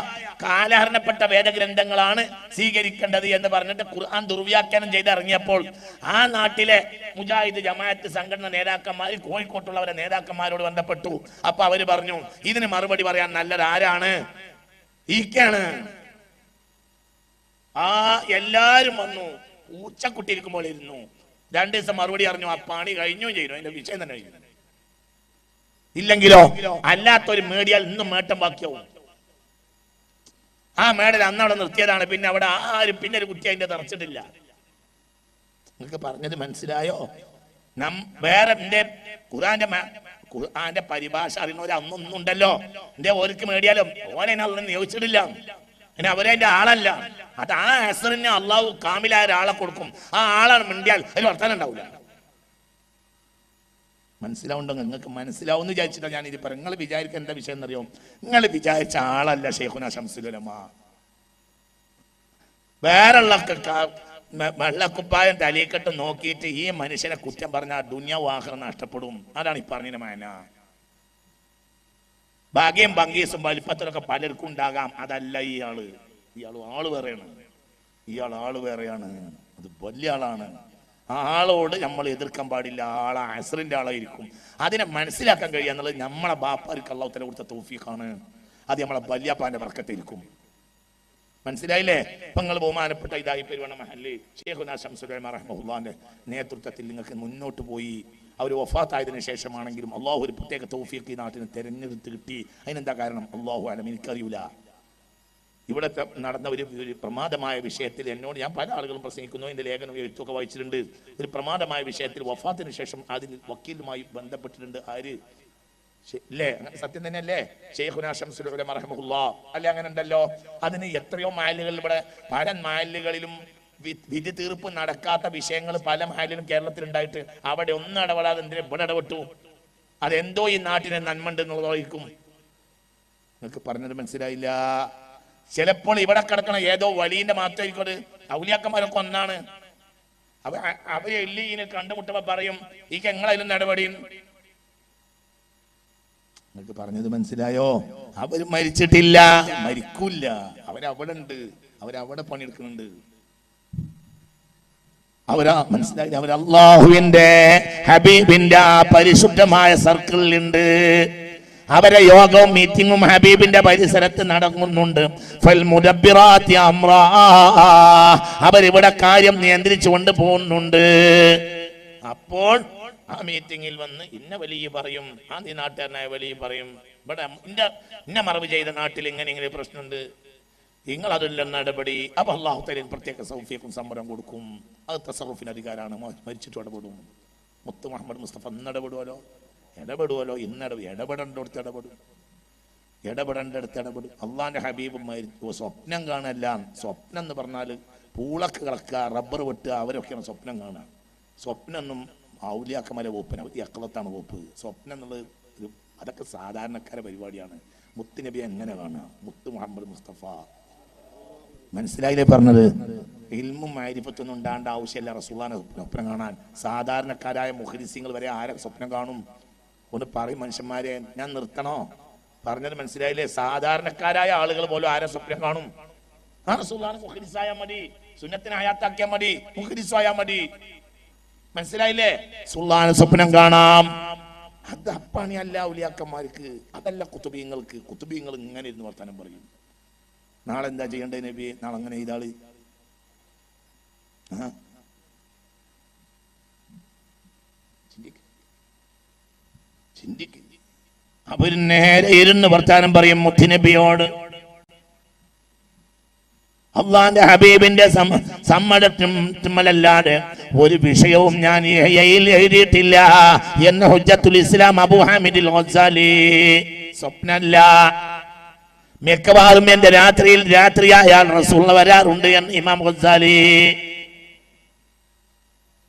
കാലഹരണപ്പെട്ട വേദഗ്രന്ഥങ്ങളാണ് സ്വീകരിക്കേണ്ടത് എന്ന് പറഞ്ഞിട്ട് ഖുർആൻ ദുർവ്യാഖ്യാനം ചെയ്ത് ഇറങ്ങിയപ്പോൾ ആ നാട്ടിലെ മുജാഹിദ് ജമാഅത്ത് സംഘടന നേതാക്കന്മാർ കോഴിക്കോട്ടുള്ളവരെ നേതാക്കന്മാരോട് ബന്ധപ്പെട്ടു. അപ്പൊ അവര് പറഞ്ഞു, ഇതിന് മറുപടി പറയാൻ നല്ലത് ആരാണ്? ഈക്കാണ്. ആ എല്ലാരും വന്നു, ഉച്ചക്കുട്ടി ഇരിക്കുമ്പോൾ ഇരുന്നു. 2 ദിവസം മറുപടി അറിഞ്ഞു, ആ പണി കഴിഞ്ഞു ചെയ്തു, അതിന്റെ വിഷയം തന്നെ കഴിഞ്ഞു. ഇല്ലെങ്കിലോ അല്ലാത്തൊരു മേടിയാൽ ഇന്നും മേട്ടം ബാക്കിയാവും. ആ മേടൽ അന്നവിടെ നിർത്തിയതാണ്, പിന്നെ അവിടെ ആരും പിന്നെ ഒരു കുട്ടി അതിന്റെ തറച്ചിട്ടില്ല. നിങ്ങൾക്ക് പറഞ്ഞത് മനസ്സിലായോ? വേറെ എന്റെ ഖുർആന്റെ പരിഭാഷ അറിയുന്നവര് അന്നൊന്നും ഉണ്ടല്ലോ, എന്റെ ഓർക്ക് മേടിയാലും ഓനെ അതൊന്നും നിയോഗിച്ചിട്ടില്ല, പിന്നെ അവരെന്റെ ആളല്ല. അത് ആ അസറിന് അള്ളാഹു കാമിലായ ഒരാളെ കൊടുക്കും, ആ ആളാണ് മിണ്ടിയാൽ അതിൽ വർത്താനം ഉണ്ടാവില്ല. മനസ്സിലാവുണ്ടോ? നിങ്ങൾക്ക് മനസ്സിലാവുമെന്ന് വിചാരിച്ചിട്ടാണ് ഞാൻ ഇത് പറയാം. നിങ്ങൾ വിചാരിക്കാൻ എന്താ വിഷയം എന്നറിയോ? നിങ്ങൾ വിചാരിച്ച ആളല്ല ഷെയ്ഖുനാ ശംസുൽ ഉലമ. വേറെയുള്ള വെള്ളക്കുപ്പായം തലയിക്കെട്ട് നോക്കിയിട്ട് ഈ മനുഷ്യനെ കുറ്റം പറഞ്ഞാൽ ദുനിയാവ് ആഖിറത്ത് നഷ്ടപ്പെടും. അതാണ് ഈ പറഞ്ഞ മാന. ഭാഗ്യം ഭംഗീസും വലിപ്പത്തിലൊക്കെ പലർക്കും ഉണ്ടാകാം, അതല്ല ഇയാള്. ആള് വേറെയാണ്, ഇയാൾ ആള് വേറെയാണ്, അത് വലിയ ആളാണ്. ആ ആളോട് നമ്മൾ എതിർക്കാൻ പാടില്ല. ആളെ അസ്റിന്റെ ആളായിരിക്കും. അതിനെ മനസ്സിലാക്കാൻ കഴിയുക എന്നുള്ളത് നമ്മളെ ബാപ്പാർക്ക് അല്ലാഹു തആല കൊടുത്ത തൗഫീഖാണ്. അത് നമ്മളെ വല്യാപ്പാന്റെ ബർക്കത്തായിരിക്കും. മനസ്സിലായില്ലേ? ഇപ്പൊ നിങ്ങൾ ബഹുമാനപ്പെട്ട ഇതായി പെരുവണ്ണ മഹല്ല് ശൈഖുനാ ശംസുൽ ഉലമ റഹ്മത്തുള്ളാഹിന്റെ നേതൃത്വത്തിൽ നിങ്ങൾക്ക് മുന്നോട്ട് പോയി. അവർ വഫാത്തായതിനു ശേഷമാണെങ്കിലും അള്ളാഹു ഒരു പ്രത്യേക തൗഫീഖ് ഈ നാട്ടിന് തെരഞ്ഞെടുത്ത് കിട്ടി. അതിനെന്താ കാരണം? അള്ളാഹു അലം, എനിക്കറിയൂല. ഇവിടെ നടന്ന ഒരു പ്രമാദമായ വിഷയത്തിൽ എന്നോട്, ഞാൻ പല ആളുകളും പ്രസംഗിക്കുന്നു, എൻ്റെ ലേഖനം എഴുത്തൊക്കെ വായിച്ചിട്ടുണ്ട്. ഒരു പ്രമാദമായ വിഷയത്തിൽ വഫാത്തിന് ശേഷം അതിന് വക്കീലുമായി ബന്ധപ്പെട്ടിട്ടുണ്ട്. ആര്? അല്ലേ? അങ്ങനെ സത്യം തന്നെയല്ലേ? ശൈഖുനാ ശംസുൽ ഉലമ റഹ്മത്തുള്ളാഹ് അല്ലെ? അങ്ങനെ ഉണ്ടല്ലോ. അതിന് എത്രയോ മഹല്ലുകൾ, ഇവിടെ പല മഹല്ലുകളിലും വിധി തീർപ്പ് നടക്കാത്ത വിഷയങ്ങൾ പല മഹല്ലിലും കേരളത്തിൽ ഉണ്ടായിട്ട് അവിടെ ഒന്നും ഇടപെടാതെ എന്തിനാ ഇവിടെ ഇടപെട്ടു? അതെന്തോ ഈ നാട്ടിനെ നന്മണ്ട് എന്നുള്ളതായിരിക്കും. നിങ്ങൾക്ക് പറഞ്ഞത് മനസ്സിലായില്ല. ചിലപ്പോൾ ഇവിടെ കിടക്കണ ഏതോ വലിയന്റെ മാത്രമായിരിക്കും. ഔലിയാക്കന്മാരൊക്കെ ഒന്നാണ്. അവര് എല്ലിനെ കണ്ടുമുട്ടുമ്പോ പറയും, ഈ എങ്ങളതിലും നടപടിയും. നിങ്ങൾക്ക് പറഞ്ഞത് മനസ്സിലായോ? അവര് മരിച്ചിട്ടില്ല, മരിക്കൂല. അവരവിടെ ഉണ്ട്, അവരവിടെ പണിയെടുക്കുന്നുണ്ട്. മനസ്സിലായി? അവർ അള്ളാഹുവിന്റെ ഹബീബിന്റെ ആ പരിശുദ്ധമായ സർക്കിളിലുണ്ട്. അവരെ യോഗവും മീറ്റിങ്ങും ഹബീബിന്റെ പരിസരത്ത് നടക്കുന്നുണ്ട്. അവരിവിടെ കാര്യം നിയന്ത്രിച്ചു കൊണ്ട് പോകുന്നുണ്ട്. അപ്പോൾ ആ മീറ്റിങ്ങിൽ വന്ന് ഇന്ന വലിയ പറയും, ആ നാട്ടുകാരനായ വലിയ പറയും, ഇവിടെ ഇന്ന മറവ് ചെയ്ത നാട്ടിൽ ഇങ്ങനെ പ്രശ്നമുണ്ട്, നിങ്ങൾ അതെല്ലാം നടപടി. അപ്പൊ അള്ളാഹു തആല പ്രത്യേക സൗഫീഖും സംവരം കൊടുക്കും. അത് തസറുഫിന് അധികാരമാണ്. മരിച്ചിട്ട് ഇടപെടും. മുത്ത് മുഹമ്മദ് മുസ്തഫ ഇടപെടുമല്ലോ, ഇടപെടേണ്ടടുത്ത് ഇടപെടും. അള്ളാന്റെ ഹബീബ് സ്വപ്നം കാണല്ല. സ്വപ്നം എന്ന് പറഞ്ഞാൽ പൂളക്ക് കിടക്കുക, റബ്ബർ വെട്ടുക, അവരൊക്കെയാണ് സ്വപ്നം കാണുക. സ്വപ്നം ഒന്നും ഔലിയാക്കന്മാരെ വകുപ്പിന് അക്കളത്താണ് വകുപ്പ്. സ്വപ്നം എന്നുള്ളത് അതൊക്കെ സാധാരണക്കാരെ പരിപാടിയാണ്. മുത്ത് നബി എങ്ങനെ കാണുക? മുത്ത് മുഹമ്മദ് മുസ്തഫ. മനസ്സിലായില്ലേ പറഞ്ഞത്? ഇൽമും മാരിഫത്തൊന്നും ഉണ്ടാകേണ്ട ആവശ്യമില്ല റസൂലുള്ളാഹിനെ സ്വപ്നം കാണാൻ. സാധാരണക്കാരായ മുഖരിസിങ്ങൾ വരെ ആരെ സ്വപ്നം കാണും? ഒന്ന് പറയും മനുഷ്യന്മാരെ, ഞാൻ നിർത്തണോ? പറഞ്ഞത് മനസ്സിലായില്ലേ? സാധാരണക്കാരായ ആളുകൾ പോലും ആരെ സ്വപ്നം കാണും? ആ റസൂലുള്ളാഹിനെ മുഖരിസായാൽ മതി, സുന്നത്തിനെ ഹയാത്താക്കിയാൽ മതി, മുഖരിസായാൽ മതി. മനസ്സിലായില്ലേ? റസൂലുള്ളാഹിനെ സ്വപ്നം കാണാം. അത് അപ്പണിയല്ല ഔലിയാക്കന്മാർക്ക്, അതല്ല കുത്തുബീങ്ങൾക്ക്. കുത്തുബീങ്ങൾ ഇങ്ങനെ ഇരുന്ന് വർത്താനം പറയും. നാളെ എന്താ ചെയ്യേണ്ടത് നബിയെ? നാളെ അങ്ങനെ ചെയ്താള്. അവർ നേരെ ഇരുന്ന് വർത്താനം പറയും മുത്തുനബിയോട്. അള്ളാന്റെ ഹബീബിന്റെ സമ്മതമല്ലാതെ ഒരു വിഷയവും ഞാൻ എഴുതിയിട്ടില്ല എന്ന് ഹുജ്ജത്തുൽ ഇസ്ലാം അബൂ ഹാമിദുൽ ഗസാലി. സ്വപ്നല്ല, മിക്കവാറും എന്റെ രാത്രിയായാൽ റസൂൽ വരാറുണ്ട് എന്ന് ഇമാം ഗസാലി.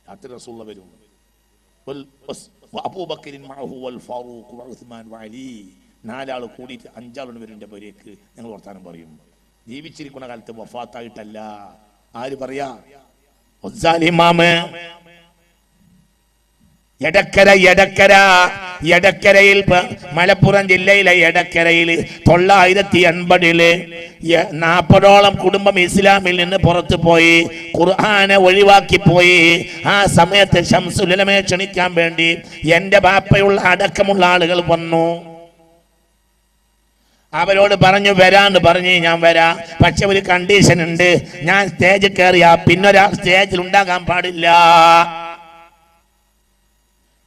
രാത്രി റസൂൽ വരും. അബൂബക്കറിൻ മഅഹു വൽ ഫാറൂഖ് വഉസ്മാൻ വഅലി, നാലാൾ കൂടിയിട്ട് അഞ്ചാളുണ്ട് വരും എൻ്റെ പേരേക്ക്. ഞങ്ങൾ വർത്താനം പറയും. ജീവിച്ചിരിക്കുന്ന കാലത്ത് വഫാത്തായിട്ടല്ല. ആര് പറയാ? ഗസാലി ഇമാമ്. എടക്കരയിൽ മലപ്പുറം ജില്ലയിലെ എടക്കരയിൽ 980 40ഓളം കുടുംബം ഇസ്ലാമിൽ നിന്ന് പുറത്തു പോയി, ഖുർആനെ ഒഴിവാക്കി പോയി. ആ സമയത്ത് ശംസുൽ ഉലമയെ ക്ഷണിക്കാൻ വേണ്ടി എന്റെ ബാപ്പയുള്ള അടക്കമുള്ള ആളുകൾ വന്നു. അവരോട് പറഞ്ഞു വരാന്ന് പറഞ്ഞ് ഞാൻ വരാം, പക്ഷെ ഒരു കണ്ടീഷൻ ഉണ്ട്, ഞാൻ സ്റ്റേജിൽ കയറിയാ പിന്നൊരാൾ സ്റ്റേജിൽ ഉണ്ടാകാൻ പാടില്ല.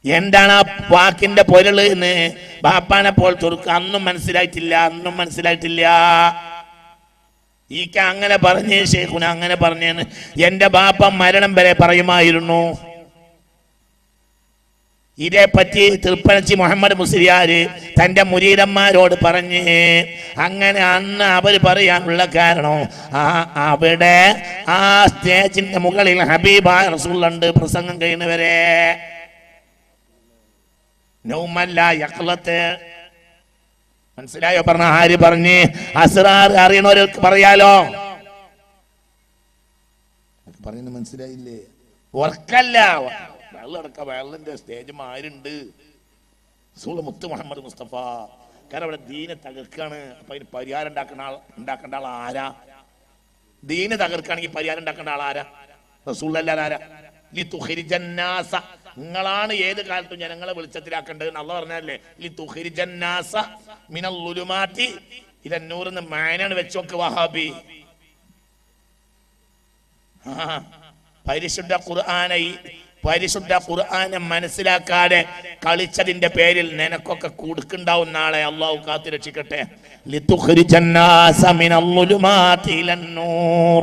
എന്താണ് ആ വാക്കിന്റെ പൊരുള് എന്ന് ബാപ്പാനെ പോൽ തുറക്ക് അന്നും മനസ്സിലായിട്ടില്ല. ഈക്ക അങ്ങനെ പറഞ്ഞേ, ശേഖുന അങ്ങനെ പറഞ്ഞേന്ന് എന്റെ ബാപ്പ മരണം വരെ പറയുമായിരുന്നു. ഇതേപ്പറ്റി തൃപ്പനച്ചി മുഹമ്മദ് മുസ്ലിയാര് തന്റെ മുരീദന്മാരോട് പറഞ്ഞ്, അങ്ങനെ അന്ന് അവർ പറയാനുള്ള കാരണം അവിടെ ആ സ്റ്റേജിന്റെ മുകളിൽ ഹബീബായ റസൂലുണ്ട് പ്രസംഗം കഴിയുന്നവരെ. നൗമല്ല യഖ്ലത്ത്. മനസ്സിലായോ? പറഞ്ഞ ആര് പറഞ്ഞ്? അസ്റാർ അറിയണവർക്ക് പറയാലോ. പറയുന്നത് മനസ്സിലായില്ലേ? ഉറക്കല്ല, വെള്ളന്റെ സ്റ്റേജ് ആരുണ്ട്? റസൂൽ മുത്ത് മുഹമ്മദ് മുസ്തഫ. കാരണം അവിടെ ദീനെ തകർക്കാണ്. അപ്പൊ അതിന് പരിഹാരം ഉണ്ടാക്കേണ്ട ആൾ ആരാ? ദീനെ തകർക്കാണെങ്കിൽ പരിഹാരം ഉണ്ടാക്കേണ്ട ആൾ ആരാ? റസൂൽ അല്ലാതെ ആരാ? ലിതുഖ്രിജന്നാസ, നിങ്ങളാണ് ഏത് കാലത്തും ജനങ്ങളെ വെളിച്ചത്തിലാക്കേണ്ടത് എന്ന് അല്ലാഹു പറഞ്ഞല്ലേ. ലിതുഖ്രിജന്നാസ മിനൽ ളുലുമാതി ഇലൻ നൂർ എന്ന് മാനാണ് വെച്ചോക്ക് വഹാബി. പരിശുദ്ധ ഖുർആനെ മനസ്സിലാക്കാതെ കളിച്ചതിന്റെ പേരിൽ നിനക്കൊക്കെ കൊടുക്കുണ്ടാവും നാളെ. അള്ളാഹു കാത്തു രക്ഷിക്കട്ടെ. ലിതുഖ്രിജന്നാസ മിനൽ ളുലുമാതി ഇലൻ നൂർ.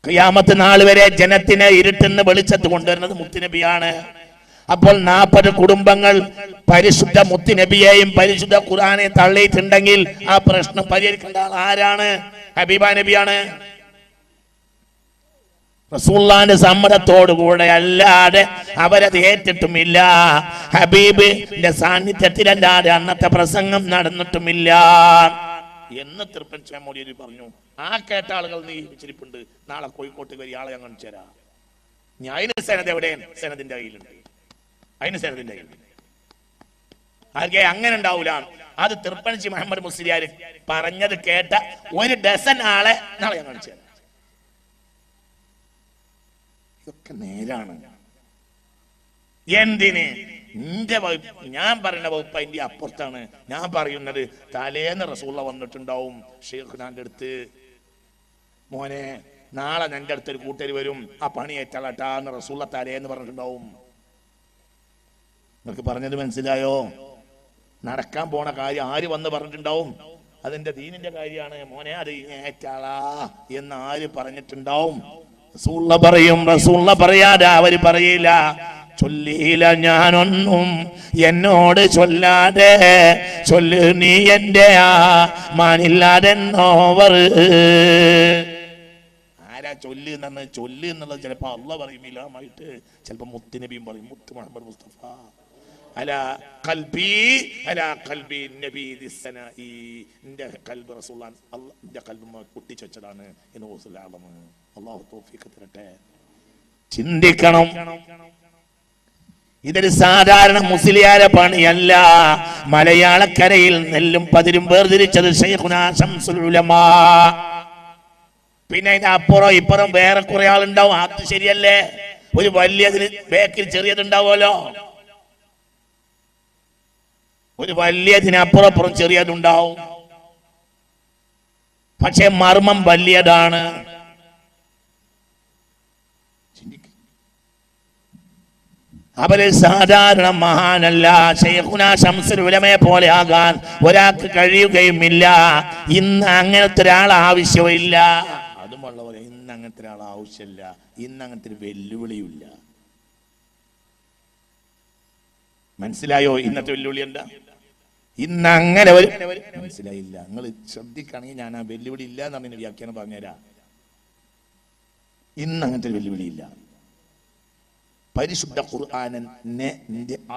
ഖിയാമത്ത് നാൾ വരെ ജനത്തിനെ ഇരുട്ടുന്ന വെളിച്ചത്ത് കൊണ്ടുവരുന്നത് മുത്തുനബിയാണ്. അപ്പോൾ 40 കുടുംബങ്ങൾ പരിശുദ്ധ മുത്തുനബിയെയും പരിശുദ്ധ ഖുർആനെയും തള്ളിയിട്ടുണ്ടെങ്കിൽ ആ പ്രശ്നം പരിഹരിക്കേണ്ട ആരാണ്? ഹബീബ നബിയാണ്. റസൂലുള്ളാഹിന്റെ സമ്മതത്തോടുകൂടെ അല്ലാതെ അവരത് ഏറ്റിട്ടുമില്ല. ഹബീബിന്റെ സാന്നിധ്യത്തിലല്ലാതെ അന്നത്തെ പ്രസംഗം നടന്നിട്ടുമില്ല എന്ന് തൃപ്പൻചേ മൗലവി പറഞ്ഞു. ആ കേട്ട ആളുകൾ നീ വിചരിപ്പുണ്ട്. നാളെ കോഴിക്കോട്ട് വരി ആളെ ഞാൻ കാണിച്ചു തരാം. ഞാൻ അതിന് സനത് എവിടെയാണ്? സനദിന്റെ കയ്യിലുണ്ട്. അതിന് സനദിന്റെ കയ്യിലുണ്ട്. ആകെ അങ്ങനെ ഉണ്ടാവൂല. അത് തൃപ്പനച്ചി മുഹമ്മദ് മുസ്ലിയാർ പറഞ്ഞത് കേട്ട 1 ഡസൻ ആളെ നാളെ ഞാൻ കാണിച്ചു തരാം. ഇതൊക്കെ നേരാണ്. എന്തിന്? എന്റെ വകുപ്പ്, ഞാൻ പറയുന്ന വകുപ്പ് അതിന്റെ അപ്പുറത്താണ്. ഞാൻ പറയുന്നത് തലേന്ന് റസൂലുള്ള വന്നിട്ടുണ്ടാവും ഷെയ്ഖുനാന്റെ അടുത്ത്, മോനെ നാളെ നിന്റെ അടുത്ത് ഒരു കൂട്ടര് വരും, ആ പണി ഏറ്റാളട്ടാന്ന് റസൂലുള്ള തലേന്ന് പറഞ്ഞിട്ടുണ്ടാവും. നിങ്ങൾക്ക് പറഞ്ഞത് മനസ്സിലായോ? നടക്കാൻ പോണ കാര്യം ആര് വന്ന് പറഞ്ഞിട്ടുണ്ടാവും? അതിന്റെ ദീനിന്റെ കാര്യമാണ് മോനെ, അത് ഏറ്റാളാ എന്ന് ആര് പറഞ്ഞിട്ടുണ്ടാവും? റസൂലുള്ള പറയും. റസൂലുള്ള പറയാതെ അവര് പറയില്ല. ചൊല്ലിയില്ല ഞാനൊന്നും എന്നോട് ചൊല്ലാതെ, ചൊല്ല് നീ എന്റെ ആ മാനില്ലാതെന്നോവർ. ആരാ ചൊല്ല് എന്ന്? ചൊല്ല് എന്നുള്ളത് ചിലപ്പോ അള്ളാഹ് പറയും ഇലാമായിട്ട്, ചിലപ്പോ മുത്തുനബിയും പറയും. മുത്ത് മുഹമ്മദ് മുസ്തഫ അലാ ഖൽബി അലാ ഖൽബി നബി ദിസ്സനായി. എന്റെ ഖൽബ് റസൂലുള്ളാഹി അല്ലാഹുവിന്റെ ഖൽബ് കുട്ടിച്ചു വെച്ചതാണ് എന്ന് റസൂലുള്ളാഹി. അല്ലാഹു തൗഫീഖ് തരട്ടെ. ചിന്തിക്കണം. ഇതൊരു സാധാരണ മുസ്ലിയാരെ പണിയല്ല. മലയാളക്കരയിൽ നെല്ലും പതിരും വേർതിരിച്ചത് ശൈഖുനാ ശംസുൽ ഉലമാ. പിന്നെ അതിന്റെ അപ്പുറം ഇപ്പുറം വേറെ കുറെ ആളുണ്ടാവും. അത് ശരിയല്ലേ? ഒരു വലിയതിന് ബേക്കിൽ ചെറിയതുണ്ടാവുമല്ലോ. ഒരു വലിയതിന് അപ്പുറം ചെറിയതുണ്ടാവും. പക്ഷെ മർമ്മം വലിയതാണ്. അവര് സാധാരണ മഹാനല്ല. ശൈഖുനാ ശംസുൽ ഉലമയെ പോലെ ആകാൻ ഒരാൾക്ക് കഴിയുകയുമില്ല. ഇന്ന് അങ്ങനത്തെ ഒരാൾ ആവശ്യമില്ല. അതുമുള്ള പോലെ ഇന്ന് അങ്ങനത്തെ ഒരാൾ ആവശ്യമില്ല. ഇന്ന് അങ്ങനത്തെ ഒരു വെല്ലുവിളിയില്ല. മനസ്സിലായോ? ഇന്നത്തെ വെല്ലുവിളി എന്താ? ഇന്ന് അങ്ങനെ ഒരു മനസ്സിലായില്ല. നിങ്ങൾ ശ്രദ്ധിക്കുകയാണെങ്കിൽ ഞാൻ ആ വെല്ലുവിളി ഇല്ല എന്നാണ് വ്യാഖ്യാനം പറഞ്ഞുതരാം. ഇന്ന് അങ്ങനത്തെ ഒരു വെല്ലുവിളിയില്ല. പരിശുദ്ധ ഖുർആനിനെ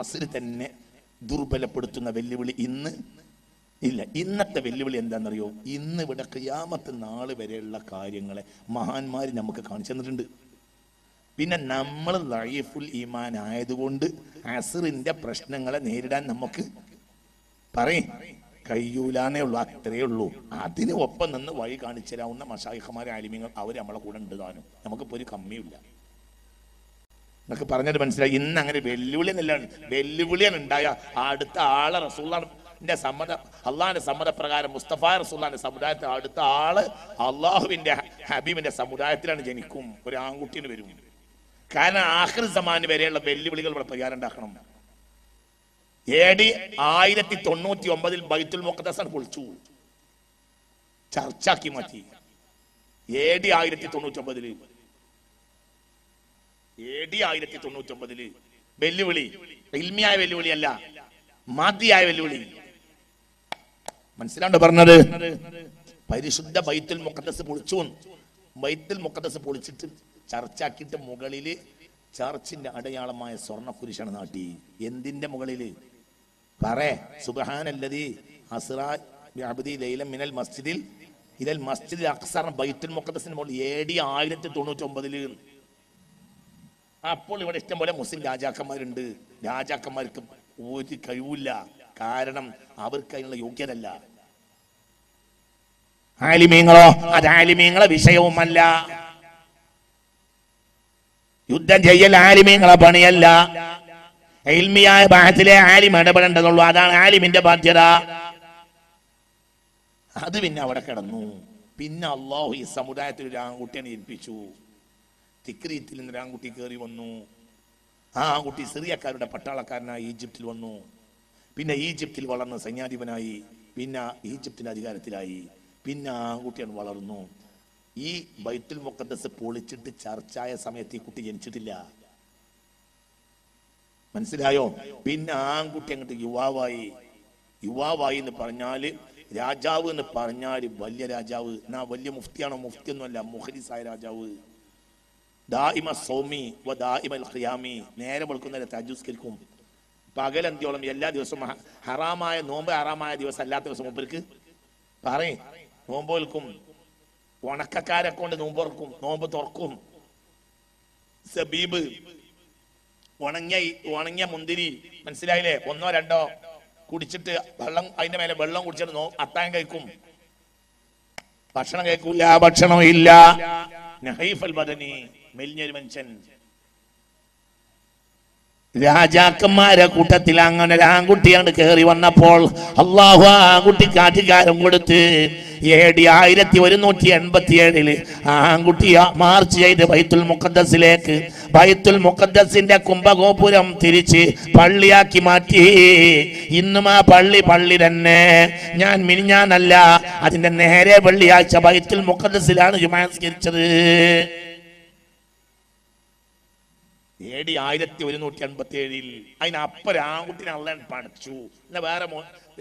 അസ്ർ തന്നെ ദുർബലപ്പെടുത്തുന്ന വെല്ലുവിളി ഇന്ന് ഇല്ല. ഇന്നത്തെ വെല്ലുവിളി എന്താണെന്നറിയോ? ഇന്ന് ഇവിടെ ഖിയാമത്ത് നാൾ വരെയുള്ള കാര്യങ്ങളെ മഹാന്മാർ നമുക്ക് കാണിച്ചു തന്നിട്ടുണ്ട്. പിന്നെ നമ്മൾ ലഈഫുൽ ഈമാൻ ആയതുകൊണ്ട് അസ്റിന്റെ പ്രശ്നങ്ങളെ നേരിടാൻ നമുക്ക് കഴിയൂലാന്നേ ഉള്ളൂ. അത്രയേ ഉള്ളൂ. അതിന് ഒപ്പം നിന്ന് വഴി കാണിച്ചു തരാവുന്ന മശായിഖമാരെ ആലിമീങ്ങൾ അവർ നമ്മളെ കൂടെ ഉണ്ട് താനും. നമുക്കിപ്പോൾ ഒരു കമ്മിയില്ല. എന്നൊക്കെ പറഞ്ഞത് മനസ്സിലായി. ഇന്ന് അങ്ങനെ വെല്ലുവിളിയാണ് ഉണ്ടായ അടുത്ത ആളെ റസൂലുള്ളാഹിന്റെ സമ്മത അള്ളാഹിന്റെ സമ്മതപ്രകാരം മുസ്തഫ റസൂലുള്ളാഹിന്റെ സമുദായത്തിൽ അടുത്ത ആള് അള്ളാഹുവിന്റെ ഹബീബിന്റെ സമുദായത്തിലാണ് ജനിക്കും. ഒരു ആൺകുട്ടിന് വരും. കാരണം ആഖിർ സമാൻ വരെയുള്ള വെല്ലുവിളികൾ ഇവിടെ പരിഹാരം ഉണ്ടാക്കണം. AD 1099 ബൈത്തുൽ മുഖദ്ദസ് പൊളിച്ചു, ചർച്ചാക്കി മാറ്റി. AD 1099 വെല്ലുവിളി ഇൽമിയായ വെല്ലുവിളിയല്ല, മാദിയായ വെല്ലുവിളി. മനസ്സിലാണ്ടോ പറഞ്ഞത്? പരിശുദ്ധ ബൈത്തുൽ മുഖദ്ദസ് പൊളിച്ചു. ബൈത്തുൽ മുഖദ്ദസ് പൊളിച്ചിട്ട് ചർച്ചാക്കിയിട്ട് മുകളില് ചർച്ചിന്റെ അടയാളമായ സ്വർണ്ണക്കുരിശാണ് നാട്ടി. എന്തിന്റെ മുകളില്? സുബ്ഹാനല്ലദീ അസ്റാ ബിഅബ്ദി ലൈലൻ മിനൽ മസ്ജിദിൽ ഇലൽ മസ്ജിദിൽ അഖ്സ ബൈത്തുൽ മുഖദ്ദസിന്റെ മുകളിൽ AD 1099. അപ്പോൾ ഇവിടെ ഇഷ്ടം പോലെ മുസ്ലിം രാജാക്കന്മാരുണ്ട്. രാജാക്കന്മാർക്ക് ഒരു കഴിവില്ല. കാരണം അവർക്ക് അതിനുള്ള യോഗ്യതല്ല. ആലിമീങ്ങളോ? അത് ആലിമീങ്ങളെ വിഷയവുമല്ല. യുദ്ധം ചെയ്യൽ ആലിമീങ്ങളെ പണിയല്ല. ഇൽമിയായ ബഹസിലെ ആലിം ഇടപെടേണ്ടതുള്ളൂ. അതാണ് ആലിമിന്റെ ബാധ്യത. അത് പിന്നെ അവിടെ കിടന്നു. പിന്നെ അള്ളാഹു ഈ സമുദായത്തിൽ ഒരു ആൺകുട്ടിയെ ഏൽപ്പിച്ചു. തിക്രീത്തിൽ നിന്ന് ഒരു ആൺകുട്ടി കയറി വന്നു. ആ ആൺകുട്ടി സിറിയക്കാരുടെ പട്ടാളക്കാരനായി ഈജിപ്തിൽ വന്നു. പിന്നെ ഈജിപ്തിൽ വളർന്ന സൈന്യാധിപനായി. പിന്നെ ഈജിപ്തിന്റെ അധികാരത്തിലായി. പിന്നെ ആ ആൺകുട്ടിയാണ് വളർന്നു. ഈ ബൈത്തുൽ മുഖദ്ദസ് പൊളിച്ചിട്ട് ചർച്ചായ സമയത്ത് ഈ കുട്ടി ജനിച്ചിട്ടില്ല. മനസ്സിലായോ? പിന്നെ ആൺകുട്ടി അങ്ങോട്ട് യുവാവായി. യുവാവായി എന്ന് പറഞ്ഞാല് രാജാവ് എന്ന് പറഞ്ഞാല് വലിയ രാജാവ്. എന്നാ വലിയ മുഫ്തിയാണോ? മുഫ്തിയൊന്നുമല്ല, മുഖലിസായ രാജാവ്. ദായിമ സൗമി വ ദായിമൽ ഖിയാമി. നേരെ വെളുക്കുന്ന തഹജ്ജുദ് പകലന്ത്യോളം എല്ലാ ദിവസവും ഹറാമായ നോമ്പ് ഹറാമായ ദിവസം അല്ലാത്ത ദിവസം മൂപ്പർക്ക് നോമ്പ് വെൽക്കും. ഉണക്കക്കാരെ കൊണ്ട് നോമ്പ് തുറക്കും. സബീബ് ഉണങ്ങിയ മുന്തിരി, മനസ്സിലായില്ലേ? 1 or 2 കുടിച്ചിട്ട് വെള്ളം അതിന്റെ മേലെ വെള്ളം കുടിച്ചിട്ട് അത്താഴം കഴിക്കും. ഭക്ഷണം കഴിക്കൂല, ഭക്ഷണം ഇല്ല. നഹീഫൽ ബദനി, മെലിഞ്ഞൊരു മനുഷ്യൻ. രാജാക്കന്മാരെ കൂട്ടത്തിൽ അങ്ങനെ ഒരു ആൺകുട്ടിയാണ് കയറി വന്നപ്പോൾ അള്ളാഹു ആ ആൺകുട്ടിക്ക് അധികാരം കൊടുത്ത് AD 1187 ആൺകുട്ടി മാർച്ച് ചെയ്ത് ബൈത്തുൽ മുഖദ്ദസിലേക്ക്. ബൈത്തുൽ മുഖദ്ദസിന്റെ കുംഭഗോപുരം തിരിച്ച് പള്ളിയാക്കി മാറ്റി. ഇന്നും ആ പള്ളി തന്നെ. ഞാൻ മിനിഞ്ഞാന്നല്ല, അതിന്റെ നേരെ വെള്ളിയാഴ്ച ബൈത്തുൽ മുഖദ്ദസിലാണ് ജുമാ നിസ്കരിച്ചത്. AD 1187 അതിനപ്പുറം ആൺകുട്ടിനെ അള്ളാൻ പഠിച്ചു. എന്നാ വേറെ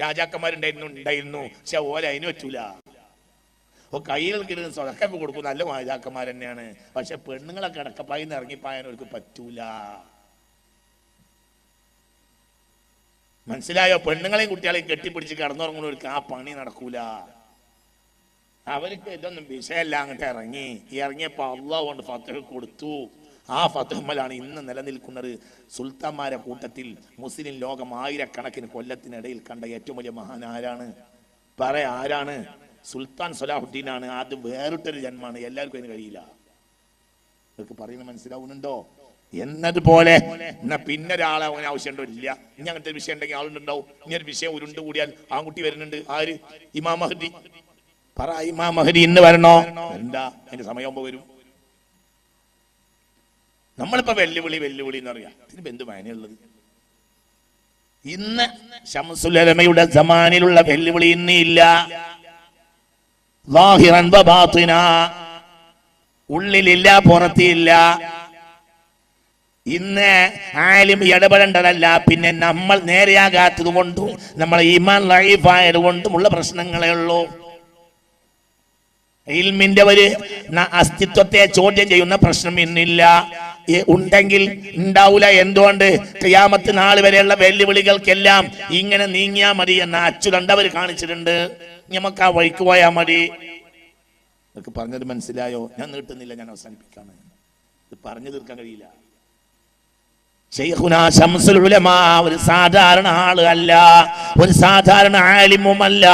രാജാക്കന്മാരുണ്ടായിരുന്നു. പക്ഷെ ഓല അതിന് പറ്റൂല. കയ്യിൽ കിട്ടുന്ന സ്വതക്കപ്പ് കൊടുക്കും നല്ല രാജാക്കന്മാർ തന്നെയാണ്. പക്ഷെ പെണ്ണുങ്ങളെ കിടക്കപ്പായിന്ന് ഇറങ്ങിപ്പായാൻ അവർക്ക് പറ്റൂല. മനസ്സിലായോ? പെണ്ണുങ്ങളെയും കുട്ടികളെയും കെട്ടിപ്പിടിച്ച് കിടന്നുറങ്ങുന്നവർക്ക് ആ പണി നടക്കൂല. അവർക്ക് ഇതൊന്നും വിഷയമല്ല. അങ്ങോട്ട് ഇറങ്ങിയപ്പോ അള്ളാഹു കൊണ്ട് ഫത്ഹ് കൊടുത്തു. ആ ഫത്ഹ്മലാണ് ഇന്ന് നിലനിൽക്കുന്നത്. സുൽത്താന്മാരെ കൂട്ടത്തിൽ മുസ്ലിം ലോകം ആയിരക്കണക്കിന് കൊല്ലത്തിനിടയിൽ കണ്ട ഏറ്റവും വലിയ മഹാൻ ആരാണ്? ആരാണ്? സുൽത്താൻ സലാഹുദ്ദീനാണ്. അത് വേറിട്ടൊരു ജന്മാണ്. എല്ലാവർക്കും അതിന് കഴിയില്ല. നിങ്ങൾക്ക് പറയുന്നത് മനസ്സിലാവുന്നുണ്ടോ? എന്നതുപോലെ പിന്നെ ഒരാളെ അങ്ങനെ ആവശ്യമുണ്ടോ? ഇല്ല. ഇനി അങ്ങനത്തെ വിഷയം ഉണ്ടെങ്കിൽ ആളുണ്ടാവും. ഇനി ഒരു വിഷയം ഉരുണ്ട് കൂടിയാൽ ആൺകുട്ടി വരുന്നുണ്ട്. ആര്? ഇമാം മഹ്ദി. ഇമാം മഹ്ദി ഇന്ന് വരണോ? എന്താ അതിന്റെ സമയമാകുമ്പോ വരും. നമ്മളിപ്പോ വെല്ലുവിളി എന്ന് പറയാം. ഇതിന് എന്ത് വായനയുള്ളത്? ഇന്ന് ശംസുൽ ഉലമയുടെ സമാനിലുള്ള വെല്ലുവിളി ഇന്ന് ഇല്ല. ളാഹിറൻ വ ബാത്തിന, ഉള്ളിലില്ല പുറത്തില്ല. ഇന്ന് ആലിം ഇടപെടേണ്ടതല്ല, പിന്നെ നമ്മൾ നേരെയാകാത്തത് കൊണ്ടും നമ്മളെ ഈമാൻ ലൈഫായത് കൊണ്ടുമുള്ള പ്രശ്നങ്ങളേ ഉള്ളൂ. ഇൽമിന്റെ ഒരു അസ്തിത്വത്തെ ചോദ്യം ചെയ്യുന്ന പ്രശ്നം ഇന്നില്ല. ഉണ്ടെങ്കിൽ ഉണ്ടാവൂല. എന്തുകൊണ്ട്? ഖിയാമത്ത് നാൾ വരെയുള്ള വെല്ലുവിളികൾക്കെല്ലാം ഇങ്ങനെ നീങ്ങിയാ മതി എന്ന അച്ചുതണ്ടവർ കാണിച്ചിട്ടുണ്ട്. നമുക്ക് ആ വഴിക്ക് പോയാ മതി. നിങ്ങൾക്ക് പറഞ്ഞത് മനസ്സിലായോ? ഞാൻ നീട്ടുന്നില്ല, ഞാൻ അവസാനിപ്പിക്കാണ്. ഇത് പറഞ്ഞു തീർക്കാൻ കഴിയില്ല. ശൈഖുനാ ശംസുൽ ഉലമ ഒരു സാധാരണ ആള് അല്ല, ഒരു സാധാരണ ആലിമുമല്ല,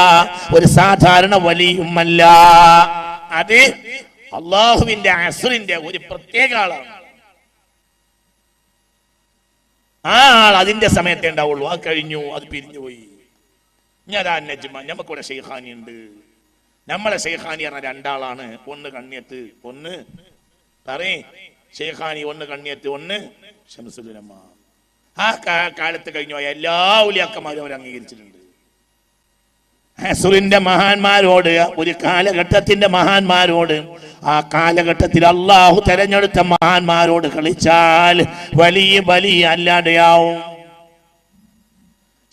ഒരു സാധാരണ വലിയുമല്ല. അത് അള്ളാഹുവിന്റെ അസ്റിന്റെ ഒരു പ്രത്യേക ആളാണ്. ആ ആൾ അതിന്റെ സമയത്തേ ഉണ്ടാവുള്ളൂ. അത് കഴിഞ്ഞു, അത് പിരിഞ്ഞുപോയി. ഞാൻ നജ്മ, നമുക്കിവിടെ ഷെയ്ഖാനി ഉണ്ട്. നമ്മളെ ഷെയ്ഖാനി പറഞ്ഞ രണ്ടാളാണ്. ഒന്ന് കണ്ണിയത്ത്, ഒന്ന് പറയേ ഷെയ്ഖാനി, ഒന്ന് കണ്ണിയത്ത്, ഒന്ന് ശംസുൽ ഉലമ. ആ കാലത്ത് കഴിഞ്ഞു പോയ എല്ലാ ഔലിയാക്കന്മാരും അവർ അംഗീകരിച്ചിട്ടുണ്ട്. അസ്റിന്റെ മഹാന്മാരോട്, ഒരു കാലഘട്ടത്തിന്റെ മഹാന്മാരോട്, ആ കാലഘട്ടത്തിൽ അള്ളാഹു തെരഞ്ഞെടുത്ത മഹാന്മാരോട് കളിച്ചാൽ വലിയ അല്ലാതെയാവും.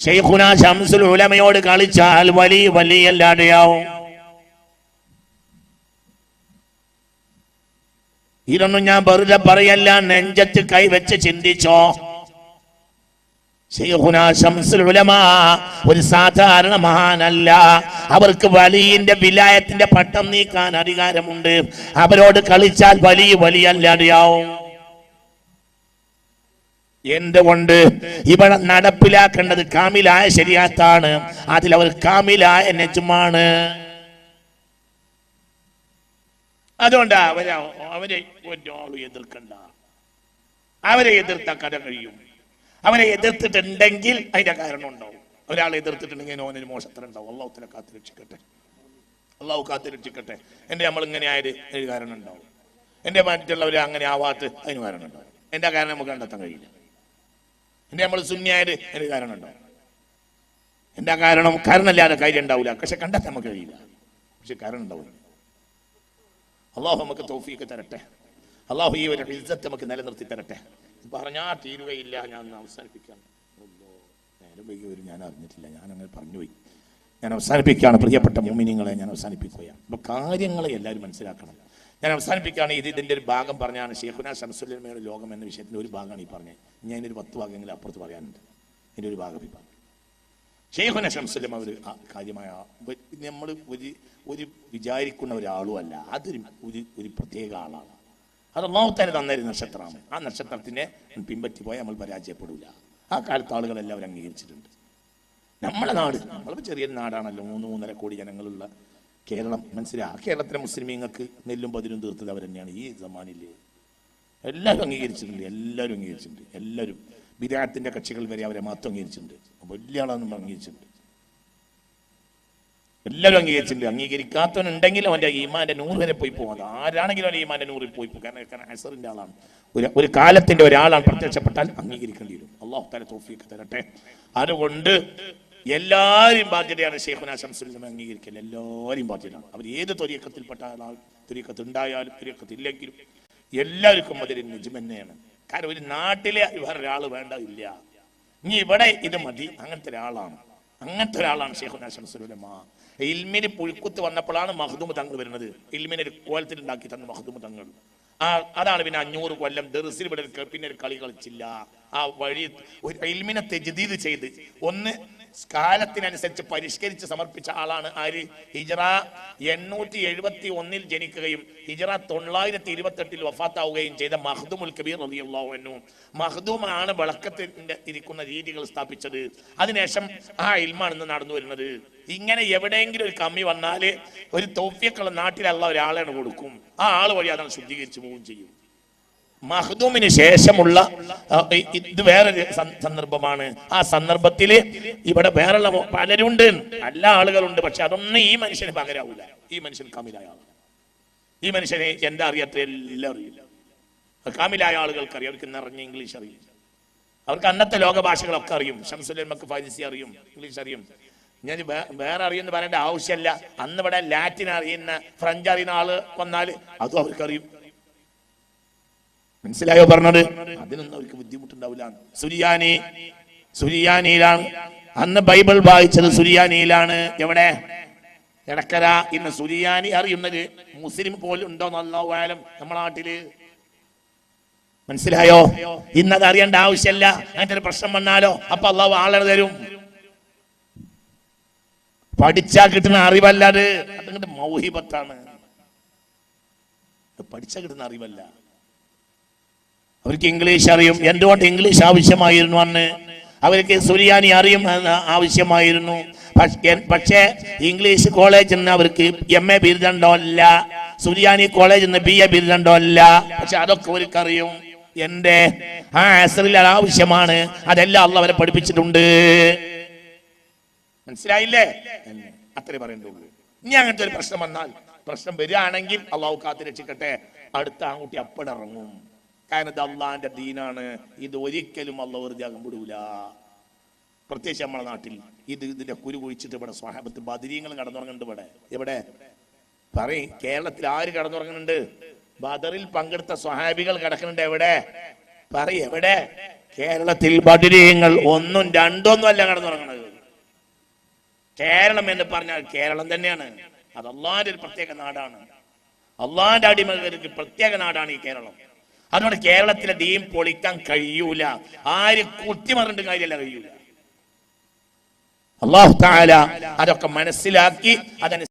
ശൈഖുനാ ശംസുൽ ഉലമയോട് കളിച്ചാൽ വലിയ അല്ലാതെയാവും. ഇതൊന്നും ഞാൻ വെറുതെ പറയല്ല, നെഞ്ചത്ത് കൈവച്ച് ചിന്തിച്ചോ. ശൈഖുനാ ശംസുൽ ഉലമ ഒരു സാധാരണ മഹാനല്ല. അവർക്ക് വലിയന്റെ വിലായത്തിന്റെ പട്ടം നീക്കാൻ അധികാരമുണ്ട്. അവരോട് കളിച്ചാൽ വലിയ അല്ലാതെയാവും. എന്തുകൊണ്ട്? ഇവിടെ നടപ്പിലാക്കേണ്ടത് കാമിലായ ശരീഅത്താണ്. അതിലവർ കാമിലായ നജ്മാണ്. അതുകൊണ്ട് അവരെ ഒരാളും എതിർക്കണ്ട. അവരെ എതിർത്ത കഥ കഴിയും. അവനെ എതിർത്തിട്ടുണ്ടെങ്കിൽ അതിന്റെ കാരണം ഉണ്ടാവും. ഒരാളെ എതിർത്തിട്ടുണ്ടെങ്കിൽ ഓനൊരു മോശത്തരം ഉണ്ടാവും. അള്ളാഹു തആല കാത്തുരക്ഷിക്കട്ടെ, അള്ളാഹു കാത്തുരക്ഷിക്കട്ടെ. എന്റെ നമ്മൾ ഇങ്ങനെ ആയത് ഒരു കാരണം ഉണ്ടാവും. എന്റെ മറ്റുള്ളവരെ അങ്ങനെ ആവാത്ത അതിന് കാരണം ഉണ്ടാവും. എന്റെ കാരണം നമുക്ക് കണ്ടെത്താൻ കഴിയില്ല. എന്റെ നമ്മൾ സുന്നിയായത് ഒരു കാരണം ഉണ്ടാവും. എന്റെ കാരണമില്ലാതെ കാര്യം ഉണ്ടാവില്ല. പക്ഷെ കണ്ടെത്താൻ നമുക്ക് കഴിയില്ല. പക്ഷെ കാരണം ഉണ്ടാവും. അള്ളാഹു നമുക്ക് തൗഫീഖ് തരട്ടെ. അള്ളാഹു ഈ ഒരു ഇസ്സത്ത് നമുക്ക് നിലനിർത്തി തരട്ടെ. പറഞ്ഞാൽ തീരുകയില്ല. ഞാൻ അവസാനിപ്പിക്കാം. നേരം വൈകി വരും, ഞാൻ അറിഞ്ഞിട്ടില്ല. ഞാൻ അങ്ങനെ പറഞ്ഞുപോയി. ഞാൻ അവസാനിപ്പിക്കുകയാണ്. പ്രിയപ്പെട്ട മുഅ്മിനീങ്ങളെ, ഞാൻ അവസാനിപ്പിക്കുകയാണ്. അപ്പോൾ കാര്യങ്ങളെ എല്ലാവരും മനസ്സിലാക്കണം. ഞാൻ അവസാനിപ്പിക്കുകയാണ്. ഇതിൻ്റെ ഒരു ഭാഗം പറഞ്ഞാണ് ശൈഖുനാ ശംസുൽ ഉലമയുടെ ലോകം എന്ന വിഷയത്തിൻ്റെ ഒരു ഭാഗമാണ് ഈ പറഞ്ഞത്. ഞാൻ ഇതിൻ്റെ 10 ഭാഗമെങ്കിലും അപ്പുറത്ത് പറയാനുണ്ട്. ഇതിൻ്റെ ഒരു ഭാഗം ഈ പറഞ്ഞു. ശൈഖുനാ ശംസുൽ ഉലമ ഒരു കാര്യമായ നമ്മൾ ഒരു വിചാരിക്കുന്ന ഒരാളും അല്ല. അതൊരു ഒരു പ്രത്യേക ആളാണ്. അത് അല്ലാഹു തആല തന്നൊരു നക്ഷത്രമാണ്. ആ നക്ഷത്രത്തിനെ പിൻപറ്റി പോയാൽ നമ്മൾ പരാജയപ്പെടില്ല. ആ കാലത്ത് ആളുകളെല്ലാവരും അംഗീകരിച്ചിട്ടുണ്ട്. നമ്മളെ നാട്, നമ്മളിപ്പോൾ ചെറിയൊരു നാടാണല്ലോ, 3-3.5 കോടി ജനങ്ങളുള്ള കേരളം. മനസ്സിലാ, കേരളത്തിലെ മുസ്ലിമീങ്ങൾക്ക് നെല്ലും പതിരും തീർത്തത് അവർ തന്നെയാണ്. ഈ സമാനിൽ എല്ലാവരും അംഗീകരിച്ചിട്ടുണ്ട്. എല്ലാവരും ബിദ്അത്തിന്റെ കക്ഷികൾ വരെ അവരെ മാത്രം അംഗീകരിച്ചിട്ടുണ്ട്. വലിയ ആളാണെന്ന് അംഗീകരിച്ചിട്ടുണ്ട്. എല്ലാവരും അംഗീകരിച്ചിട്ടുണ്ട്. അംഗീകരിക്കാത്തവനുണ്ടെങ്കിലും അവന്റെ ഈമാന്റെ 100 വരെ പോയി പോകും. ആരാണെങ്കിലും അവന്റെ ഈമാന്റെ 100 പോയി പോകും. കാരണം അസറിന്റെ ആളാണ്, ഒരു കാലത്തിന്റെ ഒരാളാണ്. പ്രത്യക്ഷപ്പെട്ടാൽ അംഗീകരിക്കേണ്ടി വരും. അല്ലാഹു തആല തൗഫീഖ് തരട്ടെ. അതുകൊണ്ട് എല്ലാവരും ബാധ്യതയാണ് ശൈഖുനാ ശംസുൽ ഉലമ അംഗീകരിക്കൽ. എല്ലാവരും ബാധ്യതയാണ്. അവർ ഏത് ത്വരീഖത്തിൽപ്പെട്ട ആൾ, ത്വരീഖത്ത് ഉണ്ടായാലും ത്വരീഖത്ത് ഇല്ലെങ്കിലും എല്ലാവർക്കും അതൊരു നജ്മ തന്നെയാണ്. കാരണം ഒരു നാട്ടിലെ വേറൊരാൾ വേണ്ട ഇല്ല. ഇനി ഇവിടെ ഇത് മതി. അങ്ങനത്തെ ഒരാളാണ് ശൈഖുനാ ശംസുൽ ഉലമ. ഇൽമിന് പുഴുക്കുത്ത് വന്നപ്പോഴാണ് മഖ്ദൂം തങ്ങൾ വരുന്നത്. ഇൽമിനെ ഒരു കോലത്തിൽ ഉണ്ടാക്കി തന്ന മഖ്ദൂം തങ്ങൾ. അതാണ് പിന്നെ 500 കൊല്ലം ദർസിൽ പിന്നെ ഒരു കളി കളിച്ചില്ല. ആ വഴി ഒരു ഇൽമിനെ തജ്ദീദ് ചെയ്ത് ഒന്ന് കാലത്തിനനുസരിച്ച് പരിഷ്കരിച്ച് സമർപ്പിച്ച ആളാണ് ആര്? ഹിജ്റ 871 ജനിക്കുകയും ഹിജ്റ 928 വഫാത്താവുകയും ചെയ്ത മഖ്ദൂമുൽ കബീർ റളിയല്ലാഹു അൻഹു. മഖ്ദൂമാണ് വിളക്കത്തിന്റെ ഇരിക്കുന്ന രീതികൾ സ്ഥാപിച്ചത്. അതിനുശേഷം ആ ഇൽമാണെന്ന് നടന്നു വരുന്നത്. ഇങ്ങനെ എവിടെയെങ്കിലും ഒരു കമ്മി വന്നാൽ ഒരു തൗഫീഖുള്ള നാട്ടിലുള്ള ഒരാളാണ് കൊടുക്കും. ആ ആൾ വഴി അതാണ് ശുദ്ധീകരിച്ച് പോവുകയും ചെയ്യും. മഖ്ദൂമിന് ശേഷമുള്ള ഇത് വേറൊരു സന്ദർഭമാണ്. ആ സന്ദർഭത്തിൽ ഇവിടെ വേറെ പലരുണ്ട്, നല്ല ആളുകളുണ്ട്. പക്ഷെ അതൊന്നും ഈ മനുഷ്യന് പകരാവൂല. ഈ മനുഷ്യൻ കമിലായ ആളാണ്. ഈ മനുഷ്യനെ എന്താ അറിയാത്ത എല്ലാം അറിയില്ല. കാമിലായ ആളുകൾക്ക് അറിയാം, അവർക്ക് നിറഞ്ഞ ഇംഗ്ലീഷ് അറിയും, അവർക്ക് അന്നത്തെ ലോക ഭാഷകളൊക്കെ അറിയും. ഷംസുലമക്ക് ഫാരിസി അറിയും, ഇംഗ്ലീഷ് അറിയും. ഞാൻ വേറെ അറിയുമെന്ന് പറയേണ്ട ആവശ്യമല്ല. അന്ന് ഇവിടെ ലാറ്റിൻ അറിയുന്ന, ഫ്രഞ്ച് അറിയുന്ന ആള് വന്നാൽ അതും അവർക്കറിയും. മനസ്സിലായോ പറഞ്ഞത്? അതിനൊന്നും അവർക്ക് ബുദ്ധിമുട്ടുണ്ടാവില്ല. സുരിയാനിയിലാണ് അന്ന് ബൈബിൾ വായിച്ചത്, സുരിയാനിയിലാണ്. എവിടെ? എടക്കര. ഇന്ന് സുരിയാനി അറിയുന്നത് മുസ്ലിം പോലും ഉണ്ടോ അല്ലാഹു അഅലം നമ്മുടെ നാട്ടില്. മനസ്സിലായോ? ഇന്നത് അറിയേണ്ട ആവശ്യമല്ല. അങ്ങനത്തെ ഒരു പ്രശ്നം വന്നാലോ അപ്പൊ അള്ളാഹു ആളെ തരും. പഠിച്ചാൽ കിട്ടുന്ന അറിവല്ലത്, അതങ്ങോട്ട് മൗഹിബത്താണ്. പഠിച്ചാൽ കിട്ടുന്ന അറിവല്ല. അവർക്ക് ഇംഗ്ലീഷ് അറിയും. എന്തുകൊണ്ട് ഇംഗ്ലീഷ് ആവശ്യമായിരുന്നു അന്ന്? അവർക്ക് സുരിയാനി അറിയും ആവശ്യമായിരുന്നു. പക്ഷേ ഇംഗ്ലീഷ് കോളേജിൽ നിന്ന് അവർക്ക് MA ബിരുദണ്ടോ അല്ല, സുരിയാനി കോളേജിൽ നിന്ന് BA ബിരുദണ്ടോ അല്ല. പക്ഷെ അതൊക്കെ അവർക്ക് അറിയും. എന്റെ അസ്റിൽ ആവശ്യമാണ്, അതെല്ലാം അള്ളാഹു അവരെ പഠിപ്പിച്ചിട്ടുണ്ട്. മനസ്സിലായില്ലേ? അത്രേ പറയേണ്ടുള്ളൂ. ഇനി അങ്ങനത്തെ ഒരു പ്രശ്നം വന്നാൽ, പ്രശ്നം വരികയാണെങ്കിൽ അള്ളാഹു കാത്ത് രക്ഷിക്കട്ടെ, അടുത്ത ആൺകുട്ടി അപ്പടിറങ്ങും. കാരണം ഇത് അള്ളാന്റെ ദീനാണ്. ഇത് ഒരിക്കലും അള്ളാഹു വെറുതെ വിടൂല. പ്രത്യേകിച്ച് നമ്മുടെ നാട്ടിൽ ഇതിന്റെ കുരു കുഴിച്ചിട്ട് ഇവിടെ സ്വഹാബത്ത് ബദരീങ്ങൾ കടന്നുറങ്ങുന്നുണ്ട്. ഇവിടെ എവിടെ പറയും? കേരളത്തിൽ ആര് കടന്നുറങ്ങുന്നുണ്ട്? ബദറിൽ പങ്കെടുത്ത സ്വഹാബികൾ കിടക്കുന്നുണ്ട്. എവിടെ പറയും? എവിടെ? കേരളത്തിൽ ബദരീങ്ങൾ 1ഉം 2ഉം അല്ല കടന്നുറങ്ങുന്നത്. കേരളം എന്ന് പറഞ്ഞാൽ കേരളം തന്നെയാണ്. അത് അള്ളാന്റെ ഒരു പ്രത്യേക നാടാണ്. അള്ളാന്റെ അടിമകൾക്ക് പ്രത്യേക നാടാണ് ഈ കേരളം. അതുകൊണ്ട് കേരളത്തിലെ ദീൻ പൊളിക്കാൻ കഴിയൂല. ആര് കുത്തിമറിഞ്ഞിട്ട് കാര്യമല്ല, കഴിയൂല. അല്ലാഹു തആല അതൊക്കെ മനസ്സിലാക്കി അതിന്